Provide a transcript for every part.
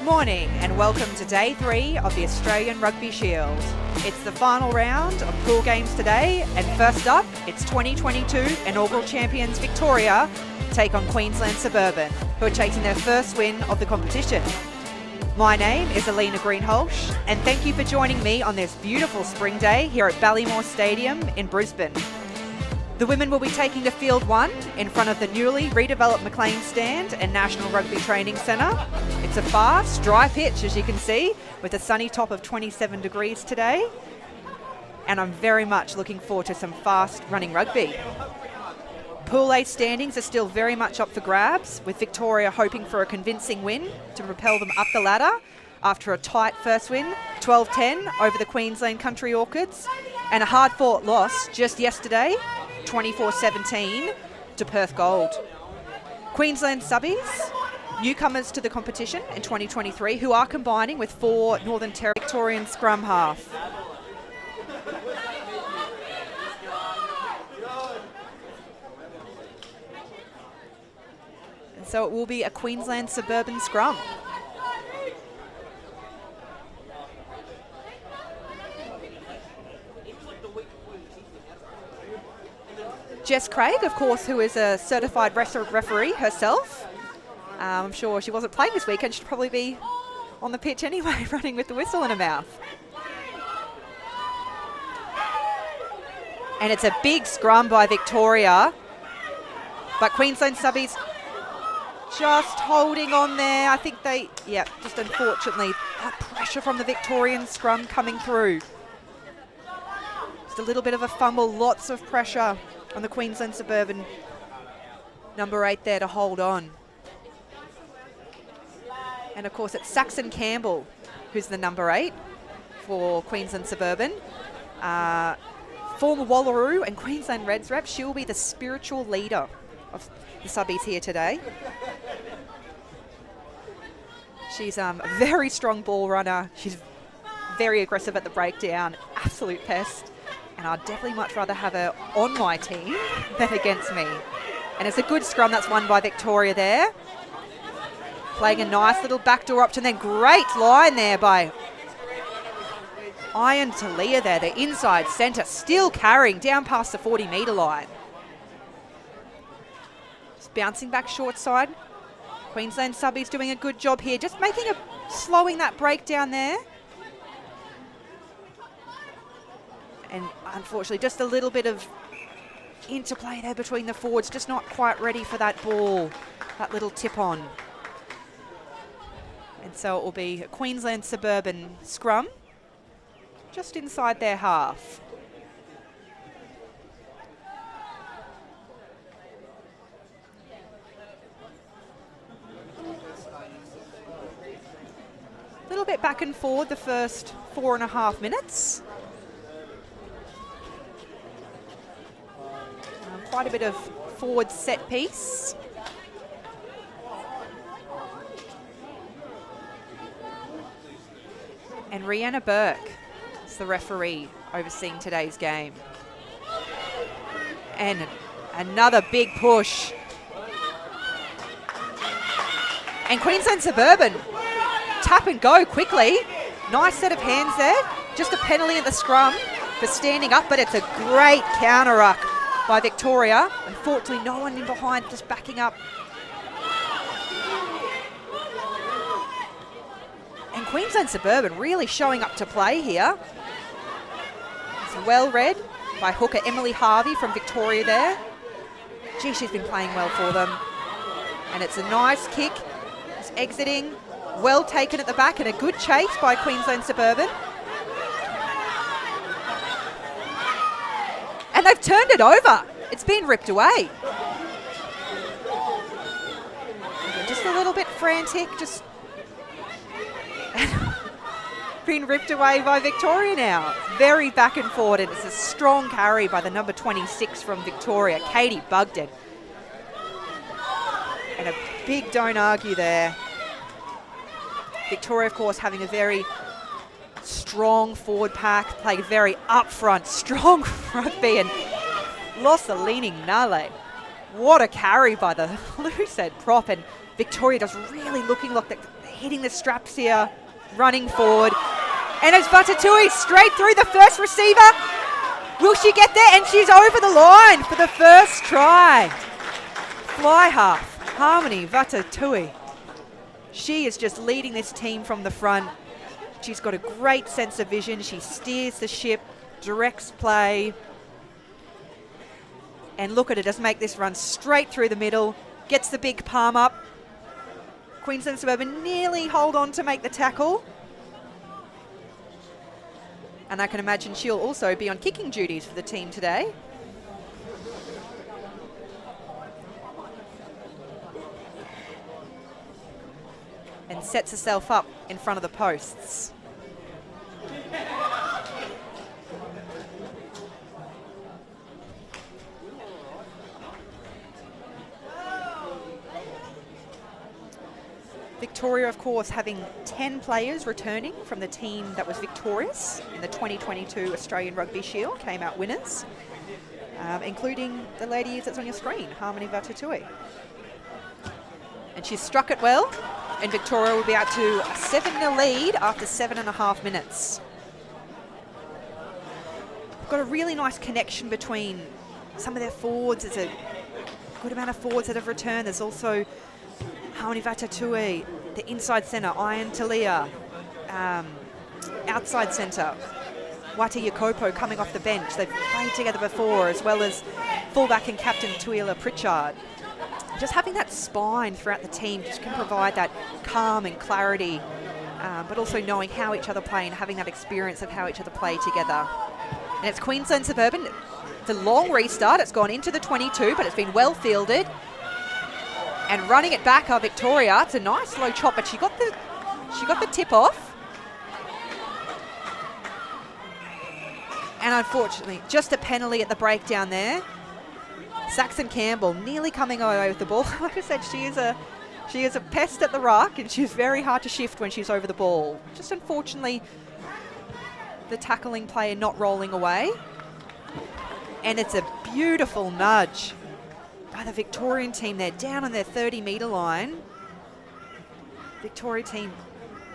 Morning and welcome to day 3 of the Australian Rugby Shield. It's the final round of pool games today, and first up, it's 2022 inaugural champions Victoria take on Queensland Suburban, who are chasing their first win of the competition. My name is Alina Greenhalgh, and thank you for joining me on this beautiful spring day here at Ballymore Stadium in Brisbane. The women will be taking to field 1 in front of the newly redeveloped McLean Stand and National Rugby Training Centre. It's a fast, dry pitch, as you can see, with a sunny top of 27 degrees today. And I'm very much looking forward to some fast running rugby. Pool A standings are still very much up for grabs, with Victoria hoping for a convincing win to propel them up the ladder after a tight first win, 12-10 over the Queensland Country Orchids, and a hard-fought loss just yesterday, 24-17 to Perth Gold. Queensland subbies, newcomers to the competition in 2023, who are combining with 4 Northern Territory Victorian scrum half. And so it will be a Queensland Suburban scrum. Jess Craig, of course, who is a certified referee herself. I'm sure she wasn't playing this weekend. She'd probably be on the pitch anyway, running with the whistle in her mouth. And it's a big scrum by Victoria. But Queensland subbies just holding on there. I think just unfortunately, that pressure from the Victorian scrum coming through. Just a little bit of a fumble, lots of pressure on the Queensland Suburban number 8 there to hold on. And of course it's Saxon Campbell who's the number 8 for Queensland Suburban. Former Wallaroo and Queensland Reds rep. She'll be the spiritual leader of the subbies here today. She's a very strong ball runner. She's very aggressive at the breakdown, absolute pest. And I'd definitely much rather have her on my team than against me. And it's a good scrum that's won by Victoria there. Playing a nice little backdoor option, then great line there by Iron Talia there, the inside centre, still carrying down past the 40-metre line. Just bouncing back short side. Queensland subbies doing a good job here, just slowing that breakdown there. And unfortunately, just a little bit of interplay there between the forwards, just not quite ready for that ball, that little tip on. And so it will be a Queensland Suburban scrum, just inside their half. A little bit back and forward the first 4.5 minutes. Quite a bit of forward set piece. And Rhianna Burke is the referee overseeing today's game. And another big push. And Queensland Suburban, tap and go quickly. Nice set of hands there. Just a penalty at the scrum for standing up, but it's a great counter-ruck by Victoria. Unfortunately, no one in behind, just backing up. And Queensland Suburban really showing up to play here. It's well read by hooker Emily Harvey from Victoria there. Gee, she's been playing well for them. And it's a nice kick. It's exiting. Well taken at the back, and a good chase by Queensland Suburban. And they've turned it over. It's been ripped away. Just a little bit frantic, just been ripped away by Victoria now. Very back and forward, and it's a strong carry by the number 26 from Victoria, Katie Bugden. And a big don't argue there. Victoria, of course, having a very strong forward pack, played very upfront, strong rugby, and lost the leaning Nale. What a carry by the loose head prop, and Victoria just really looking like the hitting the straps here, running forward. And it's Vatatui straight through the first receiver. Will she get there? And she's over the line for the first try. Fly half, Harmony Vatatui. She is just leading this team from the front. She's got a great sense of vision. She steers the ship, directs play. And look at her, just make this run straight through the middle. Gets the big palm up. Queensland Suburban nearly hold on to make the tackle. And I can imagine she'll also be on kicking duties for the team today. And sets herself up in front of the posts. Victoria, of course, having 10 players returning from the team that was victorious in the 2022 Australian Rugby Shield, came out winners, including the lady that's on your screen, Harmony Vatatui. And she's struck it well, and Victoria will be out to a 7-0 lead after 7.5 minutes. Got a really nice connection between some of their forwards. There's a good amount of forwards that have returned. There's also Harmony Vatatui, the inside centre, Ian Talia, outside centre, Wati Yakopo coming off the bench. They've played together before, as well as fullback and captain Tuila Pritchard. Just having that spine throughout the team just can provide that calm and clarity, but also knowing how each other play and having that experience of how each other play together. And it's Queensland Suburban. It's a long restart. It's gone into the 22, but it's been well fielded. And running it back are Victoria. It's a nice low chop, but she got the tip off. And unfortunately, just a penalty at the breakdown there. Saxon Campbell nearly coming away with the ball. Like I said, she is a pest at the ruck, and she's very hard to shift when she's over the ball. Just unfortunately, the tackling player not rolling away. And it's a beautiful nudge by the Victorian team. They're down on their 30-metre line. Victoria team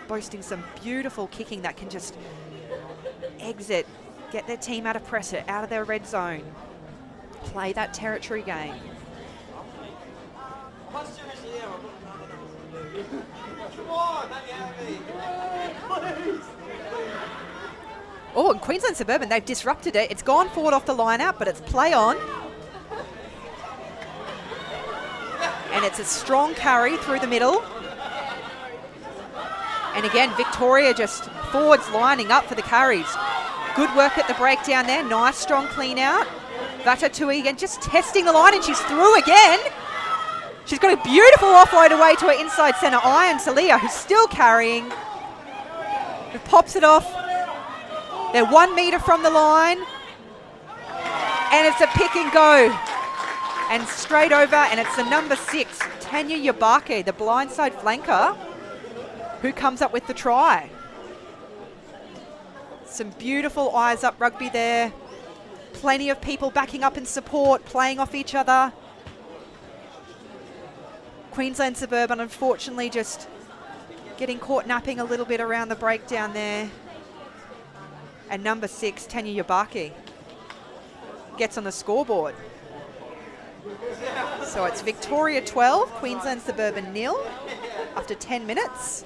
boasting some beautiful kicking that can just exit, get their team out of pressure, out of their red zone, play that territory game. Oh, and Queensland Suburban, they've disrupted it. It's gone forward off the line out, but it's play on. And it's a strong carry through the middle. And again, Victoria just forwards lining up for the carries. Good work at the breakdown there. Nice, strong clean out. Vatatui again, just testing the line, and she's through again. She's got a beautiful offload away to her inside centre, Ian Talia, who's still carrying. Who pops it off. They're 1 metre from the line. And it's a pick and go. And straight over, and it's the number 6, Tanya Yabake, the blindside flanker, who comes up with the try. Some beautiful eyes up rugby there. Plenty of people backing up in support, playing off each other. Queensland Suburban, unfortunately, just getting caught napping a little bit around the breakdown there. And number 6, Tanya Yabake, gets on the scoreboard. So it's Victoria 12, Queensland Suburban 0 after 10 minutes.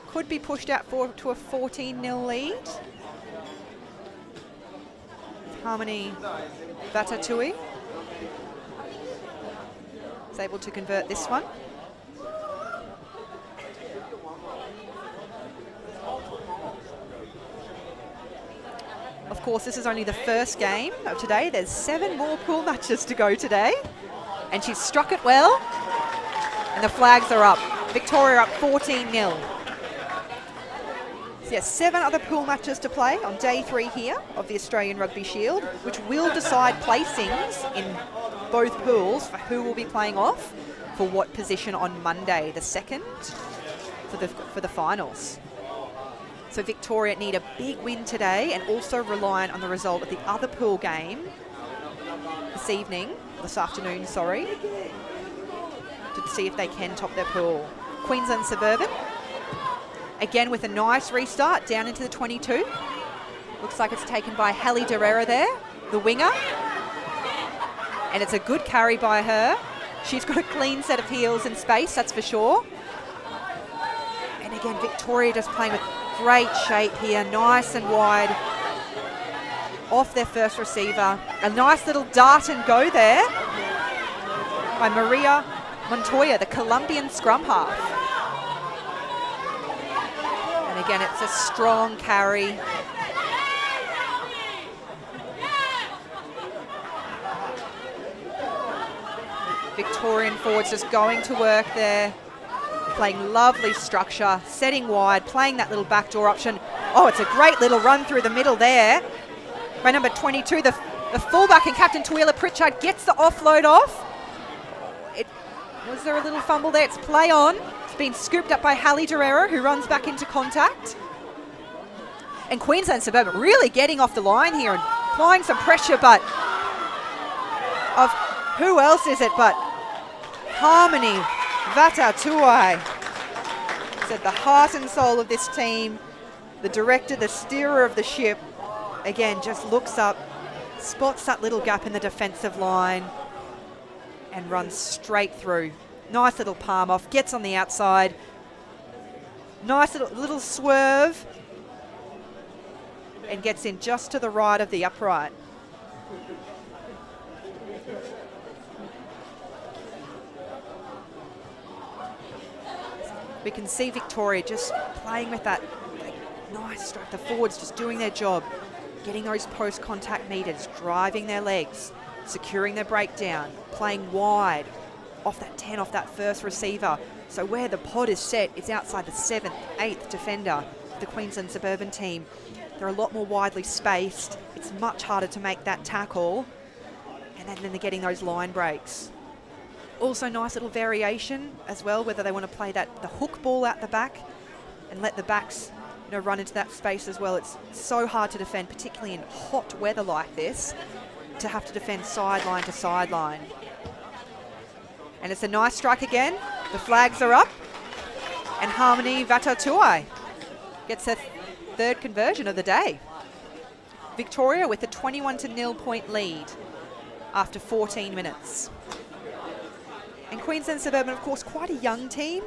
Could be pushed out to a 14-0 lead. Harmony Vatatui is able to convert this one. Of course, this is only the first game of today. There's 7 more pool matches to go today. And she's struck it well. And the flags are up. Victoria up 14-0. So yes, 7 other pool matches to play on day 3 here of the Australian Rugby Shield, which will decide placings in both pools for who will be playing off for what position on Monday, the 2nd, for the finals. So Victoria need a big win today, and also reliant on the result of the other pool game this afternoon, to see if they can top their pool. Queensland Suburban, again with a nice restart down into the 22. Looks like it's taken by Hallie Derrera there, the winger. And it's a good carry by her. She's got a clean set of heels in space, that's for sure. And again, Victoria just playing with great shape here, nice and wide. Off their first receiver. A nice little dart and go there by Maria Montoya, the Colombian scrum half. And again, it's a strong carry. Victorian forwards just going to work there, playing lovely structure, setting wide, playing that little backdoor option. Oh, it's a great little run through the middle there. By number 22, the fullback and captain Tawila Pritchard gets the offload off. Was there a little fumble there? It's play on. It's been scooped up by Hallie Derrera, who runs back into contact. And Queensland Suburban really getting off the line here and applying some pressure, but of who else is it but Harmony Vatatuai. Said the heart and soul of this team, the director, the steerer of the ship. Again, just looks up, spots that little gap in the defensive line and runs straight through. Nice little palm off, gets on the outside. Nice little swerve and gets in just to the right of the upright. We can see Victoria just playing with that nice strike. The forwards just doing their job, getting those post-contact meters, driving their legs, securing their breakdown, playing wide, off that 10, off that first receiver. So where the pod is set, it's outside the 7th, 8th defender, the Queensland Suburban team. They're a lot more widely spaced. It's much harder to make that tackle. And then they're getting those line breaks. Also nice little variation as well, whether they want to play the hook ball out the back and let the backs run into that space as well. It's so hard to defend, particularly in hot weather like this, to have to defend sideline to sideline. And it's a nice strike again. The flags are up. And Harmony Vatatuai gets her third conversion of the day. Victoria with a 21-0 point lead after 14 minutes. And Queensland Suburban, of course, quite a young team.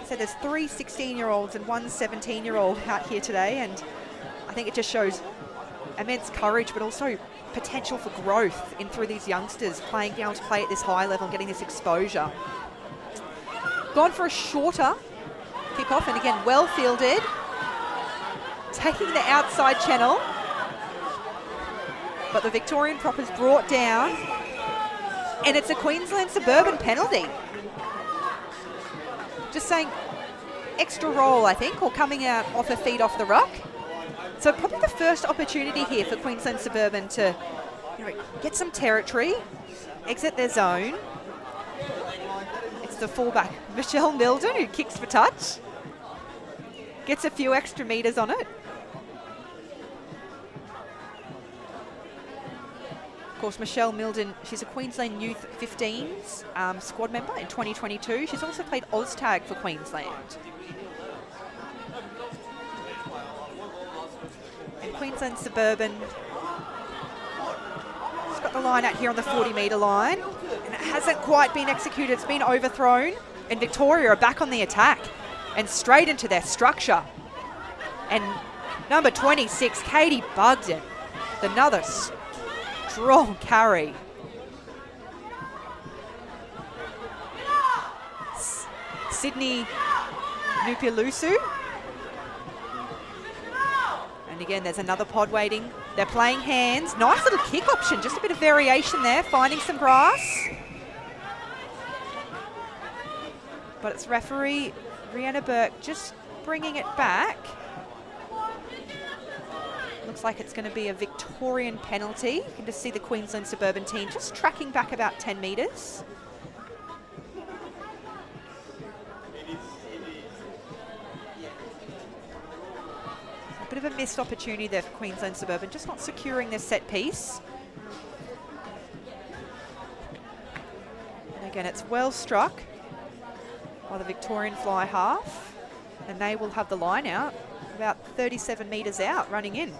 So there's 3 16-year-olds and 1 17-year-old out here today. And I think it just shows immense courage, but also potential for growth in through these youngsters being able to play at this high level and getting this exposure. Gone for a shorter kickoff, and again, well fielded. Taking the outside channel. But the Victorian prop is brought down. And it's a Queensland Suburban penalty. Just saying extra roll, I think, or coming out off her feet off the ruck. So probably the first opportunity here for Queensland Suburban to get some territory, exit their zone. It's the fullback, Michelle Milden, who kicks for touch. Gets a few extra metres on it. Of course, Michelle Milden, she's a Queensland Youth 15s squad member in 2022. She's also played OzTag for Queensland. And Queensland Suburban has got the line out here on the 40-metre line, and it hasn't quite been executed. It's been overthrown, and Victoria are back on the attack and straight into their structure. And number 26, Katie Bugden, another strong carry. Sydney Nupilusu. And again, there's another pod waiting. They're playing hands. Nice little kick option. Just a bit of variation there, finding some grass. But it's referee Rhianna Burke just bringing it back. Looks like it's going to be a Victorian penalty. You can just see the Queensland Suburban team just tracking back about 10 metres. A bit of a missed opportunity there for Queensland Suburban, just not securing their set piece. And again, it's well struck. by the Victorian fly half, and they will have the line out about 37 metres out, running in.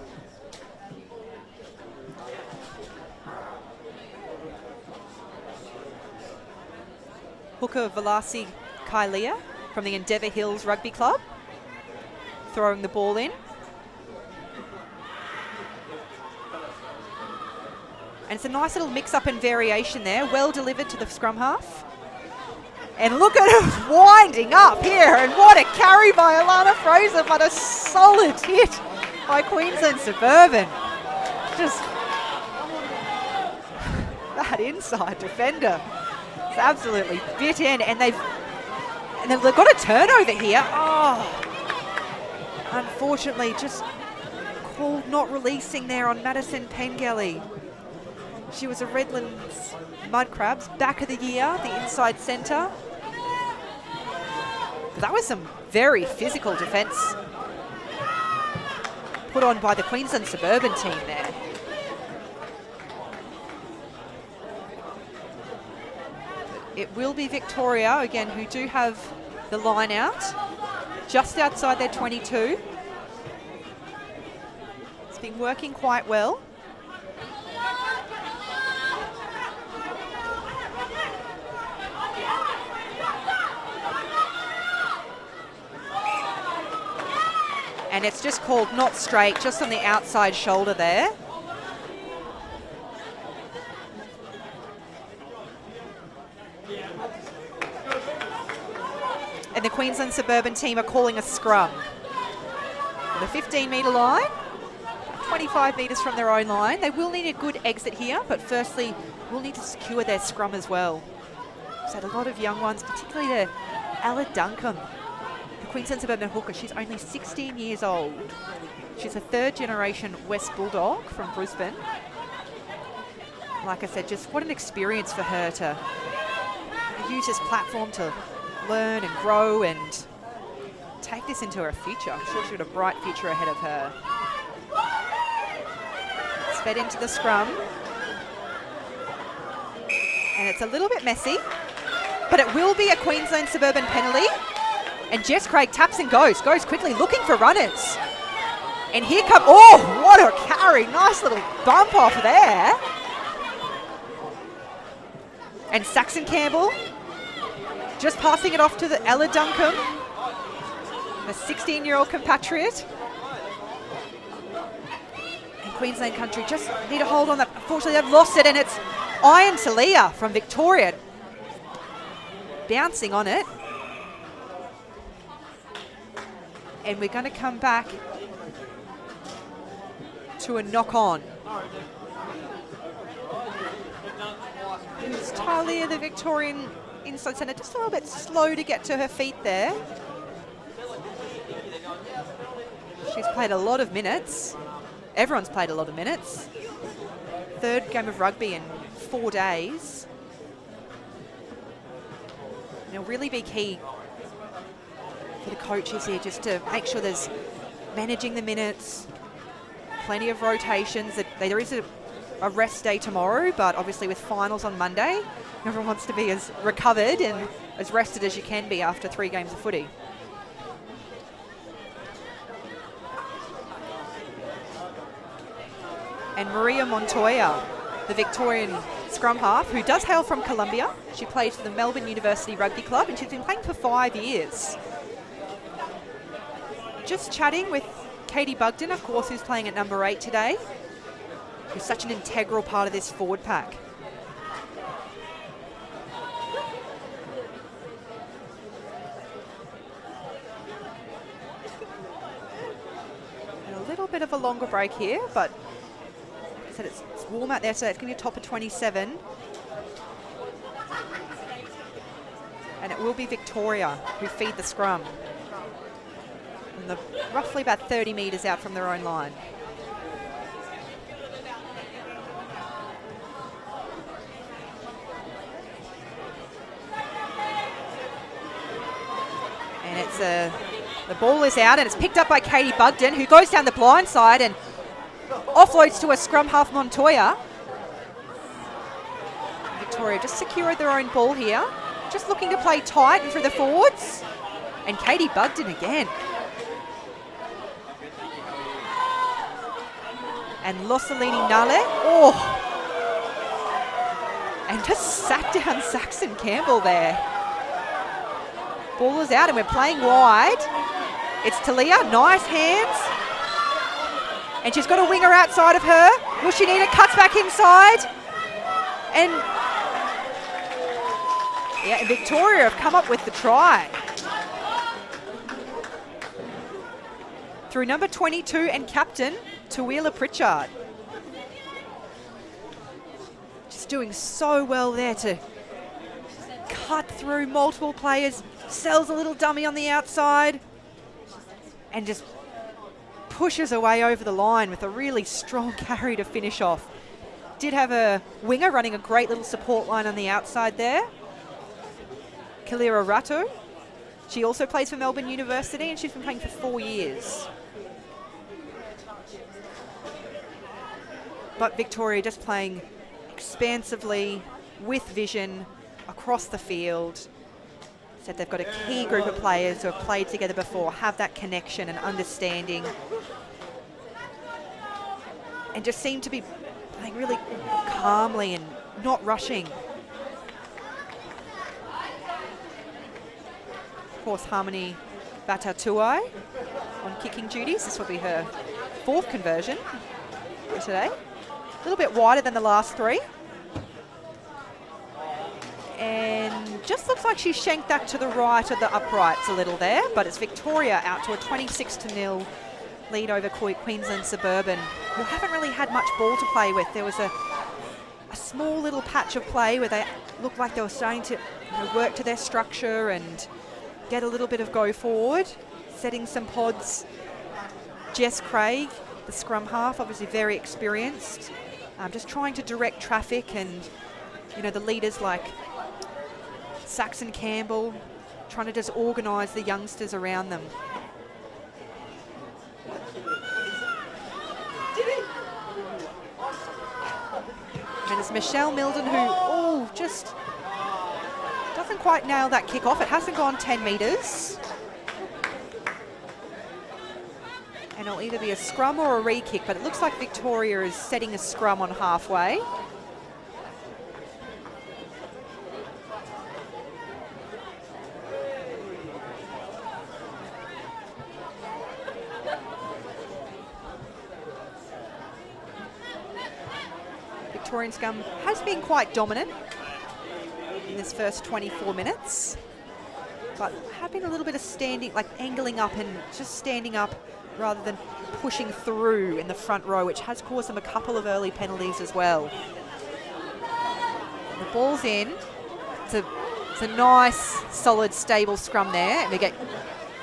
Hooker Velasi Kailia from the Endeavour Hills Rugby Club, throwing the ball in. And it's a nice little mix-up and variation there, well delivered to the scrum half. And look at her winding up here, and what a carry by Alana Fraser, but a solid hit by Queensland Suburban. Just that inside defender. It's absolutely bit in, and they've got a turnover here. Oh, unfortunately, just called not releasing there on Madison Pengelly. She was a Redlands Mud Crabs back of the year, the inside centre. That was some very physical defence put on by the Queensland Suburban team there. It will be Victoria, again, who do have the line out, just outside their 22. It's been working quite well. And it's just called not straight, just on the outside shoulder there. And the Queensland Suburban team are calling a scrum. The 15-metre line, 25 metres from their own line. They will need a good exit here, but firstly, we'll need to secure their scrum as well. We've had a lot of young ones, particularly the Ella Duncombe, the Queensland Suburban hooker. She's only 16 years old. She's a third-generation West Bulldog from Brisbane. Like I said, just what an experience for her to use this platform to learn and grow and take this into her future. I'm sure she's got a bright future ahead of her. It's fed into the scrum. And it's a little bit messy, but it will be a Queensland Suburban penalty. And Jess Craig taps and goes quickly, looking for runners. And here come, oh, what a carry. Nice little bump off there. And Saxon Campbell just passing it off to the Ella Duncombe, a 16-year-old compatriot. And Queensland country just need a hold on that. Unfortunately, they've lost it, and it's Iron Talia from Victoria bouncing on it. And we're going to come back to a knock-on. It's Talia, the Victorian inside centre, just a little bit slow to get to her feet there. She's played a lot of minutes. Everyone's played a lot of minutes. Third game of rugby in 4 days. And it'll really be key for the coaches here just to make sure there's managing the minutes, plenty of rotations. There is a rest day tomorrow, but obviously with finals on Monday, everyone wants to be as recovered and as rested as you can be after 3 games of footy. And Maria Montoya, the Victorian scrum half, who does hail from Colombia. She plays for the Melbourne University Rugby Club, and she's been playing for 5 years. Just chatting with Katie Bugden, of course, who's playing at number 8 today, who's such an integral part of this forward pack. And a little bit of a longer break here, but I said it's warm out there, so it's going to be a top of 27. And it will be Victoria who feed the scrum. And they're roughly about 30 metres out from their own line. And it's the ball is out, and it's picked up by Katie Bugden, who goes down the blind side and offloads to a scrum half Montoya. Victoria just secured their own ball here. just looking to play tight and through the forwards. And Katie Bugden again. And Lossalini Nale. Oh! And just sat down Saxon Campbell there. Ball is out and we're playing wide. It's Talia, nice hands. And she's got a winger outside of her. Will she need it? Cuts back inside. And yeah, Victoria have come up with the try. Through number 22 and captain, Tawila Pritchard. Just doing so well there to cut through multiple players, sells a little dummy on the outside, and just pushes away over the line with a really strong carry to finish off. Did have a winger running a great little support line on the outside there. Kalira Ratu. She also plays for Melbourne University and she's been playing for 4 years. But Victoria just playing expansively with vision across the field. Said they've got a key group of players who have played together before, have that connection and understanding, and just seem to be playing really calmly and not rushing. Of course, Harmony Batatuai on kicking duties. This will be her 4th conversion for today. A little bit wider than the last 3. And just looks like she shanked that to the right of the uprights a little there, but it's Victoria out to a 26-0 lead over Queensland Suburban, who haven't really had much ball to play with. There was a small little patch of play where they looked like they were starting to work to their structure and get a little bit of go forward, setting some pods. Jess Craig, the scrum half, obviously very experienced, just trying to direct traffic, and the leaders like Saxon Campbell trying to just organise the youngsters around them. And it's Michelle Milden who, just doesn't quite nail that kick off. It hasn't gone 10 metres. And it'll either be a scrum or a re-kick, but it looks like Victoria is setting a scrum on halfway. Victorian scrum has been quite dominant in this first 24 minutes, but have been a little bit of standing, like angling up and just standing up rather than pushing through in the front row, which has caused them a couple of early penalties as well. The ball's in. It's a nice, solid, stable scrum there. And we get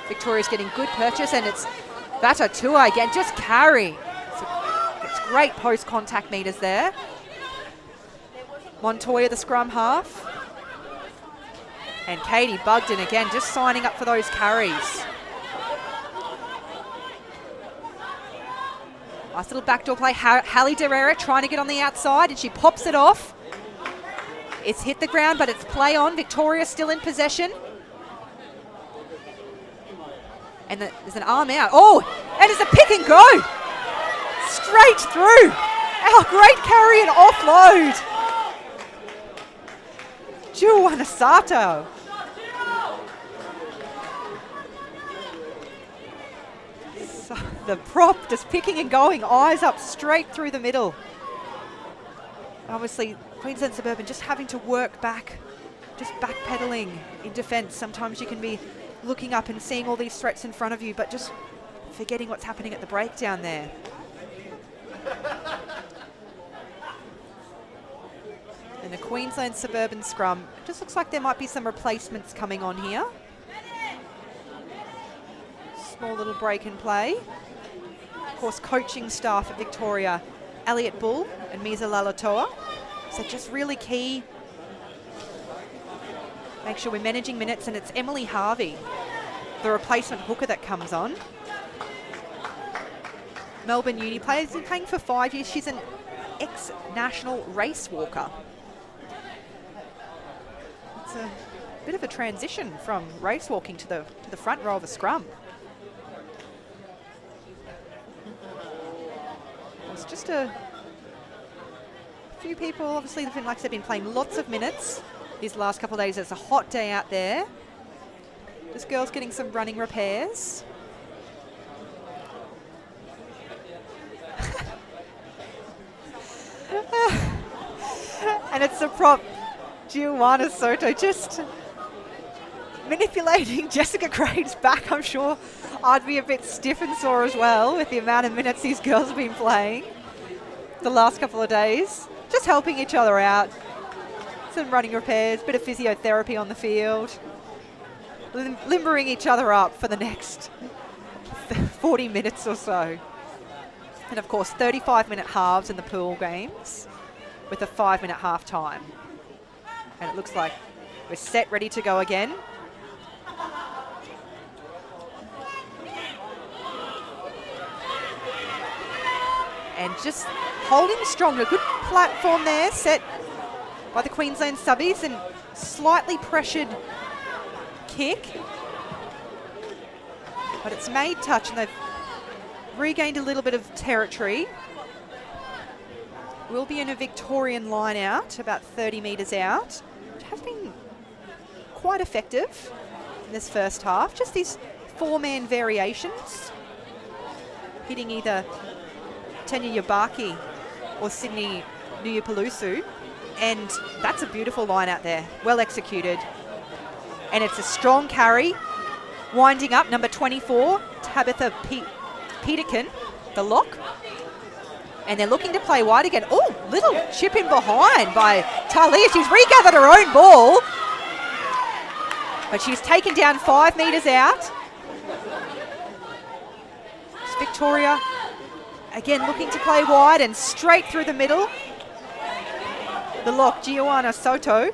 Victoria's getting good purchase, and it's Vatatua again, just carry. It's great post-contact meters there. Montoya, the scrum half. And Katie Bugden again, just signing up for those carries. Nice little backdoor play. Hallie Derrera trying to get on the outside, and she pops it off. It's hit the ground, but it's play on. Victoria still in possession. And there's an arm out. Oh, and it's a pick and go. Straight through. Our great carry and offload. Juana Sato. So the prop just picking and going, eyes up straight through the middle. Obviously, Queensland Suburban just having to work back, just backpedaling in defence. Sometimes you can be looking up and seeing all these threats in front of you, but just forgetting what's happening at the breakdown there. And the Queensland Suburban scrum, just looks like there might be some replacements coming on here. Small little break in play. Of course, coaching staff at Victoria, Elliot Bull and Misa Lalatoa. So just really key. Make sure we're managing minutes, and it's Emily Harvey, the replacement hooker, that comes on. Melbourne Uni player, has been playing for 5 years. She's an ex-national race walker. It's a bit of a transition from race walking to the front row of a scrum. It's just a few people, obviously, like I said, been playing lots of minutes these last couple of days. It's a hot day out there. This girl's getting some running repairs. And it's the prop, Giovanna Soto, just manipulating Jessica Craig's back. I'm sure I'd be a bit stiff and sore as well with the amount of minutes these girls have been playing the last couple of days. Just helping each other out. Some running repairs, bit of physiotherapy on the field. Limbering each other up for the next 40 minutes or so. And of course, 35-minute halves in the pool games with a 5-minute half time. And it looks like we're set, ready to go again. And just holding strong, a good platform there set by the Queensland subbies, and slightly pressured kick. But it's made touch and they've regained a little bit of territory. Will be in a Victorian line out, about 30 metres out. It has been quite effective in this first half. Just these 4-man variations, hitting either Tanya Yabaki or Sydney Nuyapulusu. And that's a beautiful line out there, well executed. And it's a strong carry. Winding up, number 24, Tabitha Peterkin, the lock. And they're looking to play wide again. Oh, little chip in behind by Talia. She's regathered her own ball. But she's taken down 5 metres out. It's Victoria, again, looking to play wide and straight through the middle. The lock, Giovanna Soto.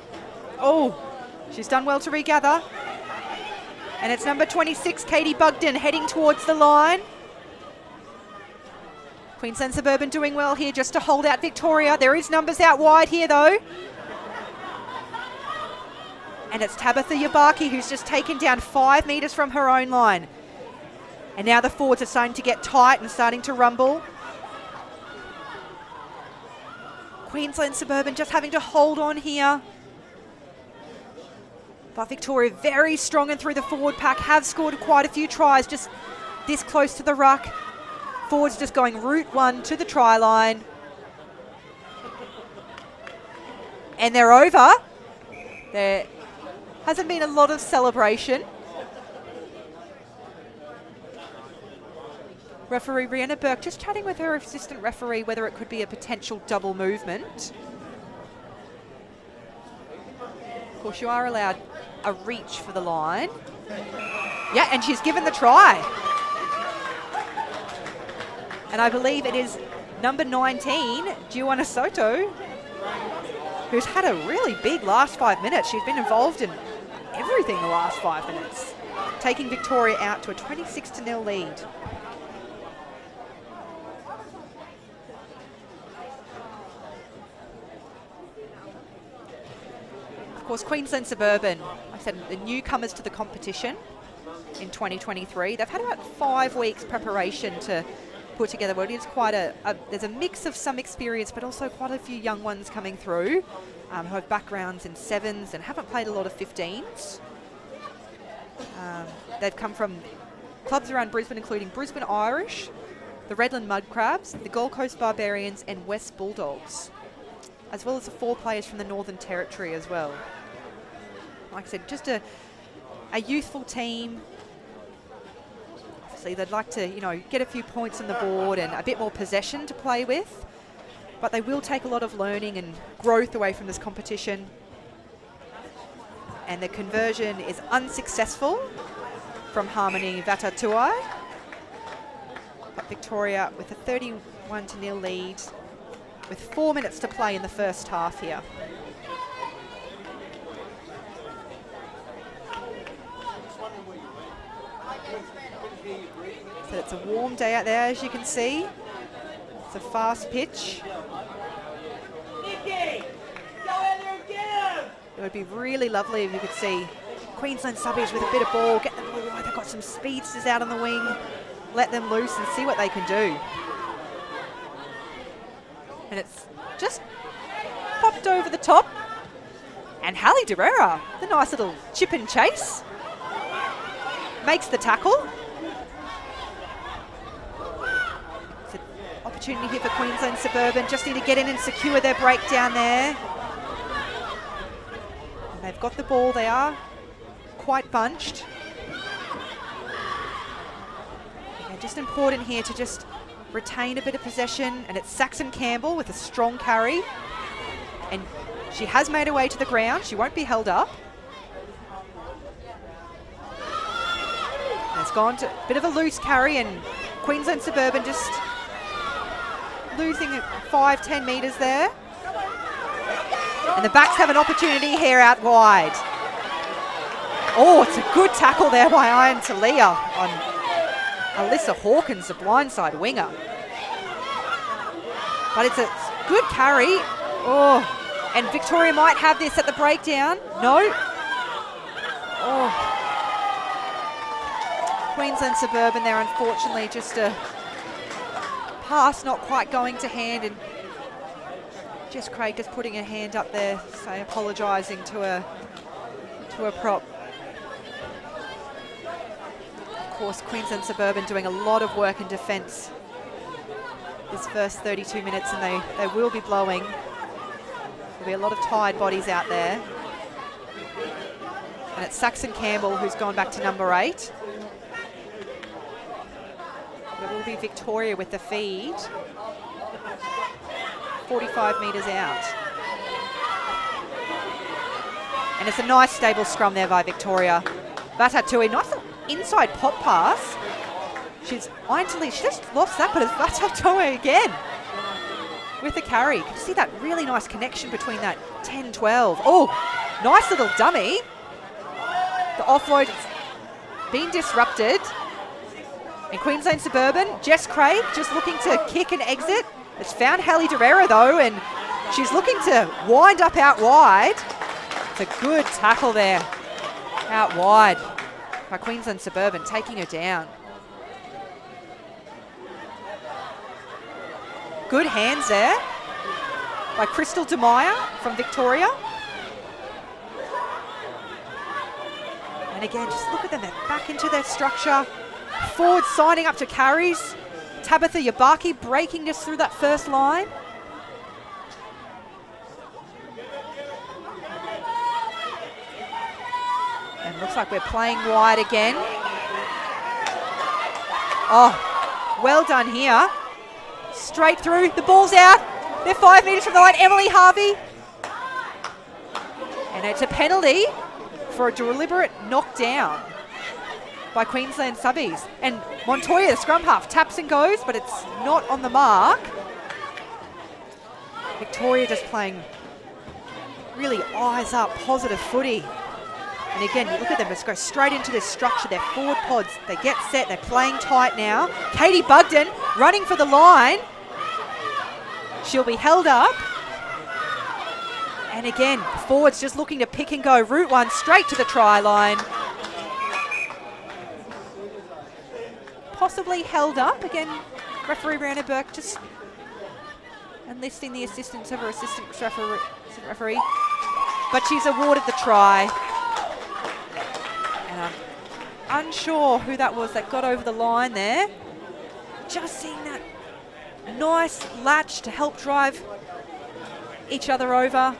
Oh, she's done well to regather. And it's number 26, Katie Bugden, heading towards the line. Queensland Suburban doing well here just to hold out Victoria. There is numbers out wide here though. And it's Tabitha Yabaki who's just taken down 5 metres from her own line. And now the forwards are starting to get tight and starting to rumble. Queensland Suburban just having to hold on here. But Victoria very strong and through the forward pack, have scored quite a few tries just this close to the ruck. Forwards just going route one to the try line. And they're over. There hasn't been a lot of celebration. Referee Rhianna Burke just chatting with her assistant referee whether it could be a potential double movement. Of course, you are allowed a reach for the line. Yeah, and she's given the try. And I believe it is number 19, Giovanna Soto, who's had a really big last 5 minutes. She's been involved in everything the last 5 minutes, taking Victoria out to a 26-0 lead. Of course, Queensland Suburban, like I said, the newcomers to the competition in 2023. They've had about 5 weeks preparation to put together what is quite there's a mix of some experience, but also quite a few young ones coming through who have backgrounds in 7s and haven't played a lot of 15s. They've come from clubs around Brisbane, including Brisbane Irish, the Redland Mud Crabs, the Gold Coast Barbarians and West Bulldogs, as well as the 4 players from the Northern Territory as well. Like I said, just a youthful team. Obviously, they'd like to, get a few points on the board and a bit more possession to play with, but they will take a lot of learning and growth away from this competition. And the conversion is unsuccessful from Harmony Vatatuai. But Victoria with a 31-0 lead with 4 minutes to play in the first half here. So it's a warm day out there, as you can see. It's a fast pitch. It would be really lovely if you could see Queensland subbies with a bit of ball. Get them, they've got some speedsters out on the wing. Let them loose and see what they can do. And it's just popped over the top. And Halle Derrera, the nice little chip and chase, makes the tackle. It's an opportunity here for Queensland Suburban. Just need to get in and secure their breakdown there. And they've got the ball. They are quite bunched. And just important here to just retain a bit of possession. And it's Saxon Campbell with a strong carry. And she has made her way to the ground. She won't be held up. And it's gone to a bit of a loose carry, and Queensland Suburban just losing 5-10 metres there. And the backs have an opportunity here out wide. Oh, it's a good tackle there by Iron Talia on Alyssa Hawkins, the blindside winger. But it's a good carry. Oh, and Victoria might have this at the breakdown. No. Oh. Queensland Suburban there, unfortunately, just a pass not quite going to hand, and Jess Craig just putting her hand up there, say apologising to a prop. Of course, Queensland Suburban doing a lot of work in defence this first 32 minutes, and they will be blowing. There'll be a lot of tired bodies out there. And it's Saxon Campbell who's gone back to number 8. It will be Victoria with the feed. 45 metres out. And it's a nice stable scrum there by Victoria. Vatatui, nice little inside pop pass. She's Aintley, she just lost that, but it's Vatatui again with the carry. You can see that really nice connection between that 10-12. Oh, nice little dummy. The offload has been disrupted. And Queensland Suburban, Jess Craig just looking to kick and exit. It's found Halle Derrera though, and she's looking to wind up out wide. It's a good tackle there, out wide by Queensland Suburban, taking her down. Good hands there by Crystal DeMeyer from Victoria. And again, just look at them, they're back into their structure. Forward signing up to carries. Tabitha Yabaki breaking just through that first line. And looks like we're playing wide again. Oh, well done here. Straight through, the ball's out. They're 5 metres from the line. Emily Harvey. And it's a penalty for a deliberate knockdown by Queensland subbies. And Montoya, the scrum half, taps and goes, but it's not on the mark. Victoria just playing really eyes up, positive footy. And again, you look at them, just go straight into this structure. They're forward pods, they get set, they're playing tight now. Katie Bugden running for the line. She'll be held up. And again, forwards just looking to pick and go. Route one straight to the try line. Possibly held up. Again, referee Brianna Burke just enlisting the assistance of her assistant referee. But she's awarded the try. And I'm unsure who that was that got over the line there. Just seeing that nice latch to help drive each other over.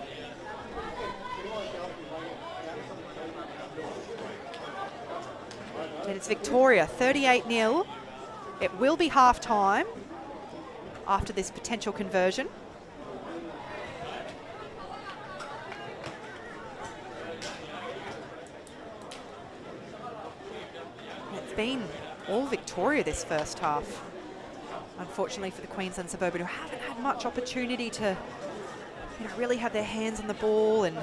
And it's Victoria, 38-0. It will be half-time after this potential conversion. And it's been all Victoria this first half, unfortunately for the Queensland Suburban, who haven't had much opportunity to really have their hands on the ball, and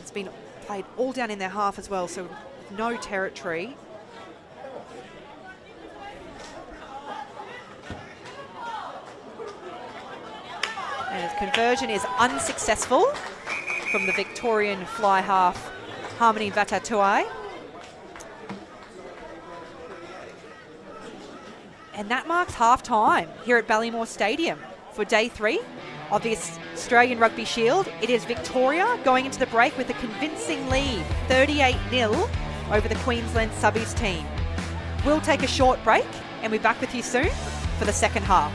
it's been played all down in their half as well, so no territory. And the conversion is unsuccessful from the Victorian fly half, Harmony Vatatui. And that marks half-time here at Ballymore Stadium for day 3 of the Australian Rugby Shield. It is Victoria going into the break with a convincing lead, 38-0 over the Queensland Subbies team. We'll take a short break and we'll be back with you soon for the second half.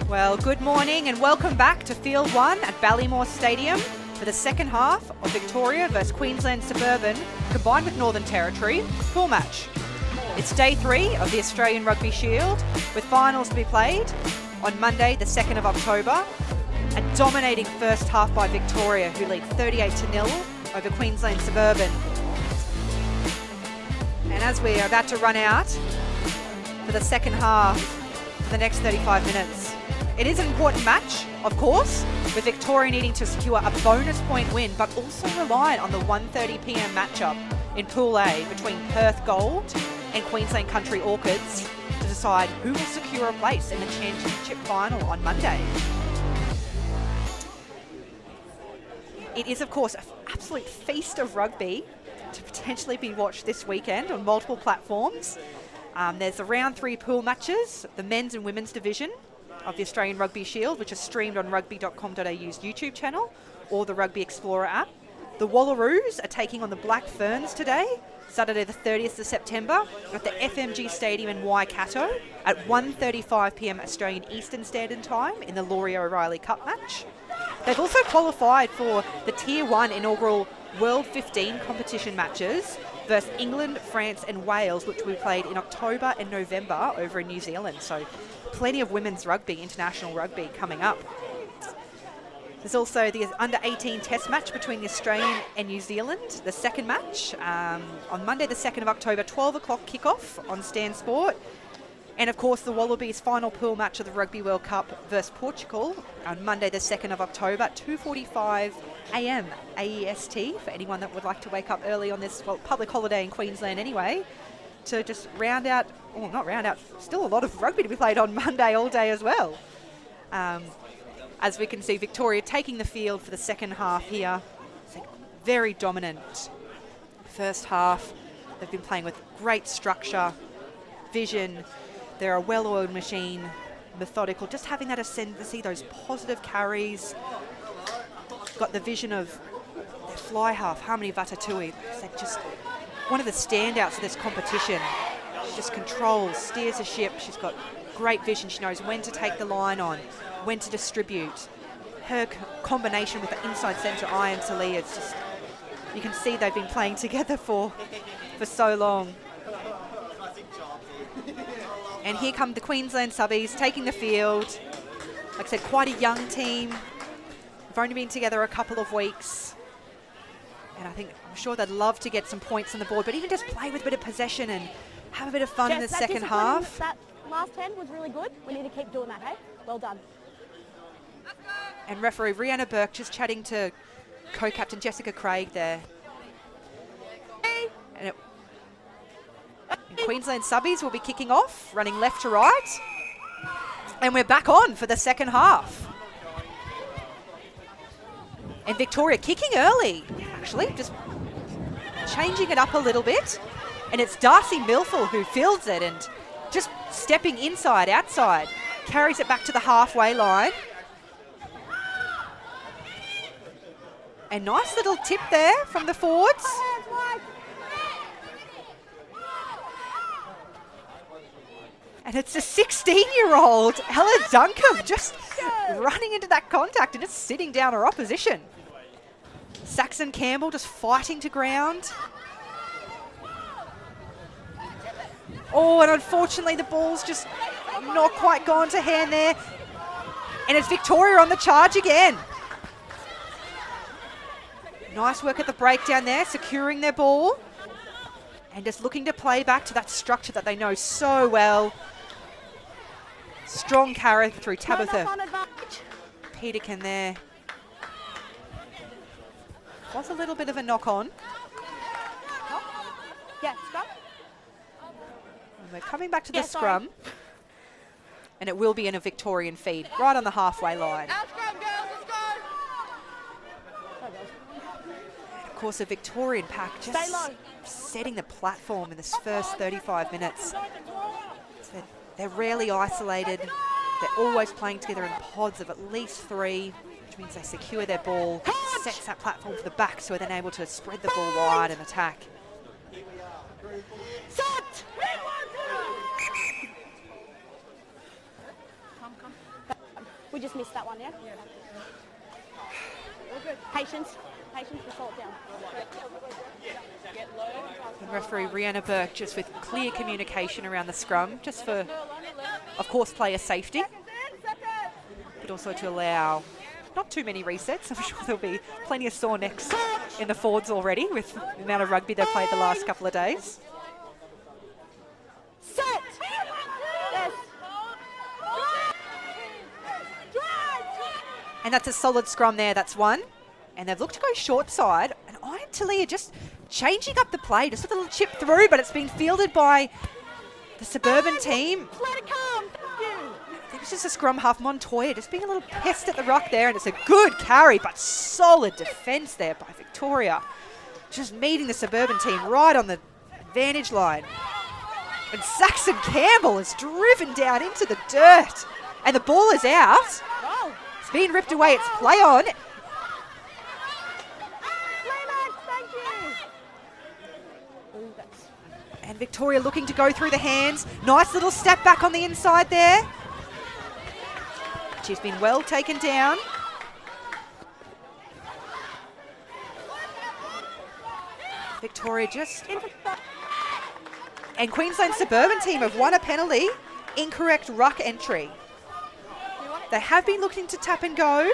Well, good morning and welcome back to Field 1 at Ballymore Stadium for the second half of Victoria versus Queensland Suburban combined with Northern Territory pool match. It's day 3 of the Australian Rugby Shield with finals to be played on Monday the 2nd of October. A dominating first half by Victoria, who lead 38-0 over Queensland Suburban. And as we are about to run out for the second half for the next 35 minutes, it is an important match, of course, with Victoria needing to secure a bonus point win, but also reliant on the 1:30 p.m. matchup in Pool A between Perth Gold and Queensland Country Orchids to decide who will secure a place in the championship final on Monday. It is, of course, an absolute feast of rugby to potentially be watched this weekend on multiple platforms. There's the round 3 pool matches, the men's and women's division of the Australian Rugby Shield, which is streamed on Rugby.com.au's YouTube channel or the Rugby Explorer app. The Wallaroos are taking on the Black Ferns today, Saturday the 30th of September, at the FMG Stadium in Waikato at 1:35 p.m. Australian Eastern Standard Time in the Laurie O'Reilly Cup match. They've also qualified for the Tier 1 inaugural World 15 competition matches versus England, France and Wales, which we played in October and November over in New Zealand. So plenty of women's rugby, international rugby coming up. There's also the under-18 test match between the Australian and New Zealand, the second match, on Monday the 2nd of October, 12 o'clock kickoff on Stan Sport. And of course the Wallabies' final pool match of the Rugby World Cup versus Portugal on Monday the 2nd of October, 2:45 a.m. AEST, for anyone that would like to wake up early on this public holiday in Queensland anyway, to just round out, or not round out, still a lot of rugby to be played on Monday all day as well. as we can see Victoria taking the field for the second half here. So very dominant first half. They've been playing with great structure, vision. They're a well-oiled machine, methodical, just having that ascendancy, those positive carries. Got the vision of their fly half, Harmony Vatatui. Just one of the standouts of this competition. She just controls, steers the ship. She's got great vision. She knows when to take the line on, when to distribute. Her combination with the inside centre, Ian Talia, it's just, you can see they've been playing together for so long. And here come the Queensland subbies taking the field. Like I said, quite a young team. They've only been together a couple of weeks. And I'm sure they'd love to get some points on the board, but even just play with a bit of possession and have a bit of fun in the second half. That last 10 was really good. We need to keep doing that, hey? Well done. And referee Rhianna Burke just chatting to co-captain Jessica Craig there. And Queensland subbies will be kicking off, running left to right. And we're back on for the second half. And Victoria kicking early, actually, just changing it up a little bit. And it's Darcy Milful who fields it and just stepping inside, outside, carries it back to the halfway line. A nice little tip there from the forwards. And it's a 16-year-old, Ella Duncombe, just running into that contact and just sitting down her opposition. Saxon Campbell just fighting to ground. Oh, and unfortunately the ball's just not quite gone to hand there. And it's Victoria on the charge again. Nice work at the breakdown there, securing their ball. And just looking to play back to that structure that they know so well. Strong carry through Tabitha Peterkin there. Was a little bit of a knock on. Yeah, scrum. And we're coming back to the scrum. And it will be in a Victorian feed, right on the halfway line. Of course, a Victorian pack just setting the platform in this first 35 minutes. So they're rarely isolated. They're always playing together in pods of at least 3, which means they secure their ball, sets that platform for the back so they're then able to spread the ball wide and attack. We just missed that one, yeah? Patience. Patience to salt down. And referee Rhianna Burke just with clear communication around the scrum, just for, of course, player safety, but also to allow not too many resets. I'm sure there'll be plenty of sore necks in the forwards already with the amount of rugby they've played the last couple of days. Set! Yes. And that's a solid scrum there, that's one. And they've looked to go short side. And Ian Talia just changing up the play, just with a little chip through, but it's been fielded by the Suburban team. Let it come. I think it's just a scrum half. Montoya just being a little pest at the ruck there, and it's a good carry, but solid defence there by Victoria. Just meeting the Suburban team right on the advantage line. And Saxon Campbell is driven down into the dirt. And the ball is out. It's being ripped away. It's play on. And Victoria looking to go through the hands. Nice little step back on the inside there. She's been well taken down. Victoria just... And Queensland Suburban team have won a penalty. Incorrect ruck entry. They have been looking to tap and go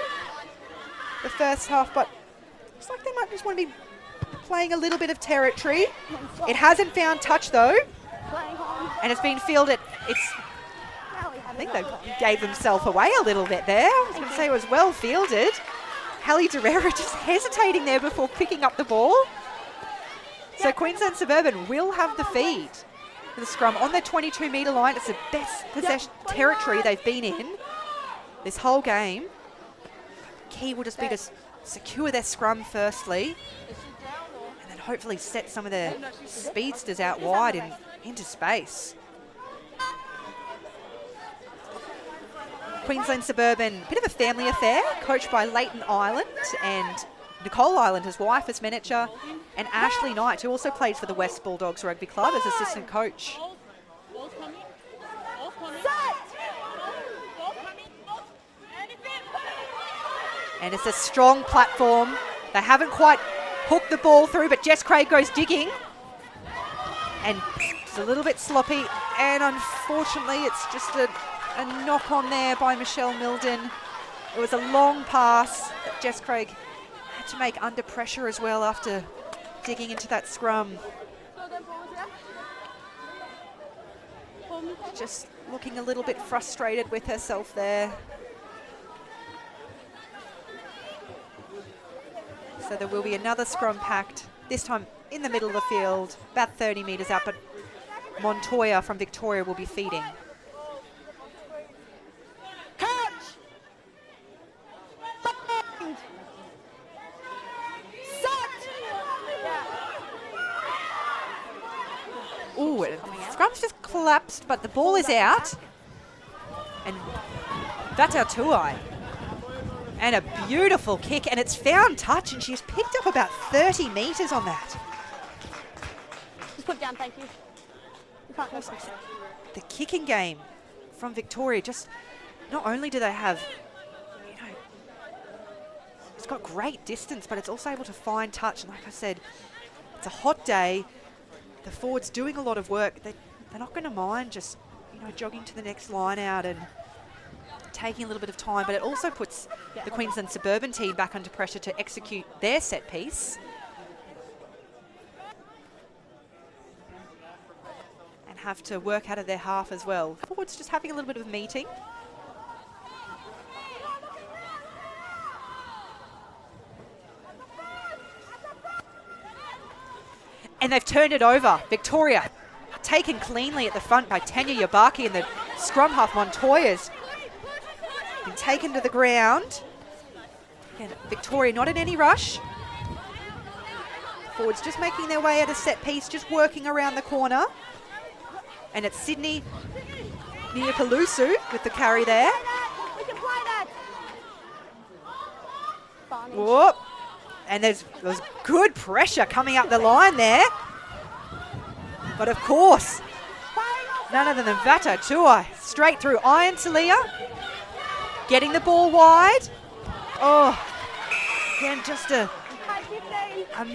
the first half, but looks like they might just want to be playing a little bit of territory. It hasn't found touch though, and it's been fielded. I think they gave themselves away a little bit there. I was going to say it was well fielded. Hallie Derrera just hesitating there before picking up the ball. So Queensland Suburban will have the feed for the scrum on their 22-metre line. It's the best possession territory they've been in this whole game. key will just be to secure their scrum firstly, and then hopefully set some of their speedsters out wide and into space. Queensland Suburban, bit of a family affair, coached by Leighton Ireland and Nicole Ireland, his wife, as manager, and Ashley Knight, who also played for the West Bulldogs Rugby Club as assistant coach. And it's a strong platform. They haven't quite hooked the ball through, but Jess Craig goes digging. And it's a little bit sloppy, and unfortunately it's just a knock on there by Michelle Milden. It was a long pass that Jess Craig had to make under pressure as well after digging into that scrum. Just looking a little bit frustrated with herself there. So there will be another scrum packed, this time in the middle of the field, about 30 metres out, but Montoya from Victoria will be feeding. Ooh, scrum's just collapsed, but the ball is out. And that's our Tuai. And a beautiful kick, and it's found touch, and she's picked up about 30 metres on that. Just put it down, thank you. You can't go for it. The kicking game from Victoria, just not only do they have, you know, it's got great distance, but it's also able to find touch. And like I said, it's a hot day. The forwards doing a lot of work. They're not going to mind just, you know, jogging to the next line out and taking a little bit of time, but it also puts the Queensland Suburban team back under pressure to execute their set piece. And have to work out of their half as well. Forwards just having a little bit of a meeting. And they've turned it over. Victoria taken cleanly at the front by Tanya Yabaki, and the scrum half Montoya's been taken to the ground. Again, Victoria not in any rush. Forwards just making their way at a set piece, just working around the corner. And it's Sydney Niapalusu with the carry there. We can play that. Whoop. And there's good pressure coming up the line there. But of course, none other than Vata Tuai straight through. Iron Talia getting the ball wide. Oh, again, just a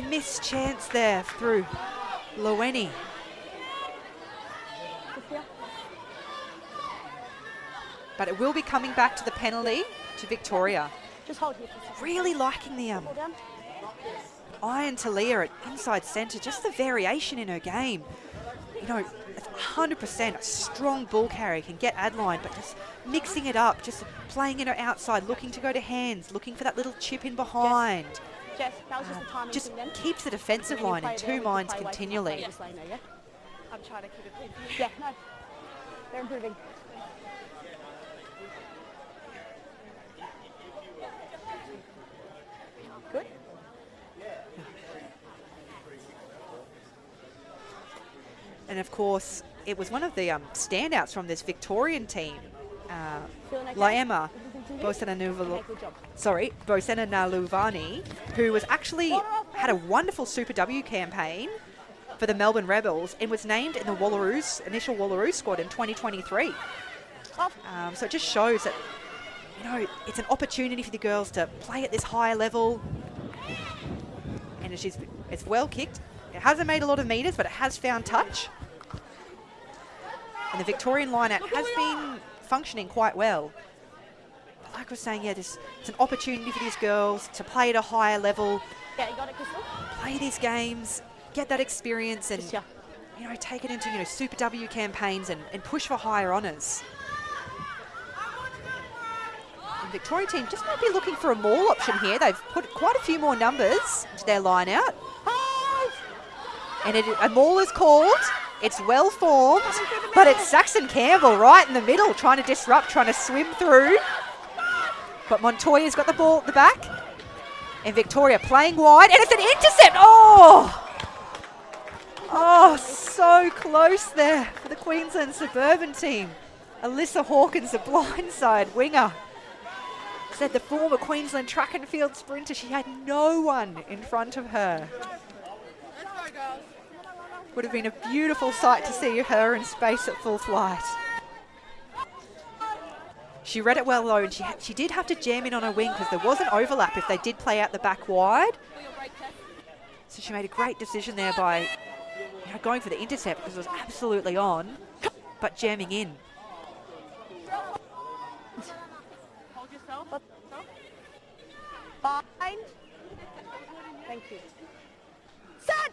missed chance there through Loweni. But it will be coming back to the penalty to Victoria. Just hold here for a second. Really liking the Hold down. Iron Talia at inside centre, just the variation in her game. You know, it's 100% a strong ball carry, can get ad line, but just mixing it up, just playing in her outside, looking to go to hands, looking for that little chip in behind. Jess, that was just the timing Just thing then. keeps the defensive line in two minds continually. I'm trying to keep it clean. Yeah, no. They're improving. Good. And of course, it was one of the standouts from this Victorian team, Feeling okay? Laema Okay, good job. Bosena Naluvani, who was actually had a wonderful Super W campaign for the Melbourne Rebels and was named in the initial Wallaroos squad in 2023. So it just shows that, you know, it's an opportunity for the girls to play at this higher level. And it's well kicked. It hasn't made a lot of metres, but it has found touch. And the Victorian line-out has been functioning quite well. But like I was saying, yeah, it's an opportunity for these girls to play at a higher level, Yeah, you got it, Crystal? play these games, get that experience, and Yeah. you know, take it into, you know, Super W campaigns and push for higher honours. The Victoria team just might be looking for a maul option here. They've put quite a few more numbers into their line-out. And a maul is called. It's well formed, but it's Saxon Campbell right in the middle, trying to disrupt, trying to swim through. But Montoya's got the ball at the back. And Victoria playing wide. And it's an intercept. Oh! Oh, so close there for the Queensland Suburban team. Alyssa Hawkins, the blindside winger. Said the former Queensland track and field sprinter, she had no one in front of her. Would have been a beautiful sight to see her in space at full flight. She read it well though, and she did have to jam in on her wing because there was an overlap if they did play out the back wide. So she made a great decision there by going for the intercept because it was absolutely on, but jamming in. Hold yourself. Bind. Thank you. Set!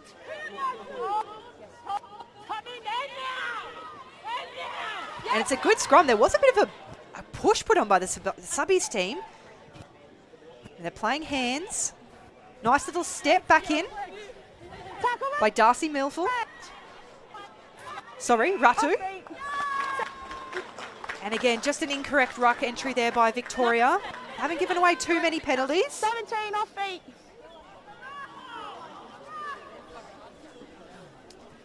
And it's a good scrum. There was a bit of a push put on by the subbies team. And they're playing hands. Nice little step back in by Darcy Milford. Sorry, Ratu. And again, just an incorrect ruck entry there by Victoria. Haven't given away too many penalties. 17 off feet.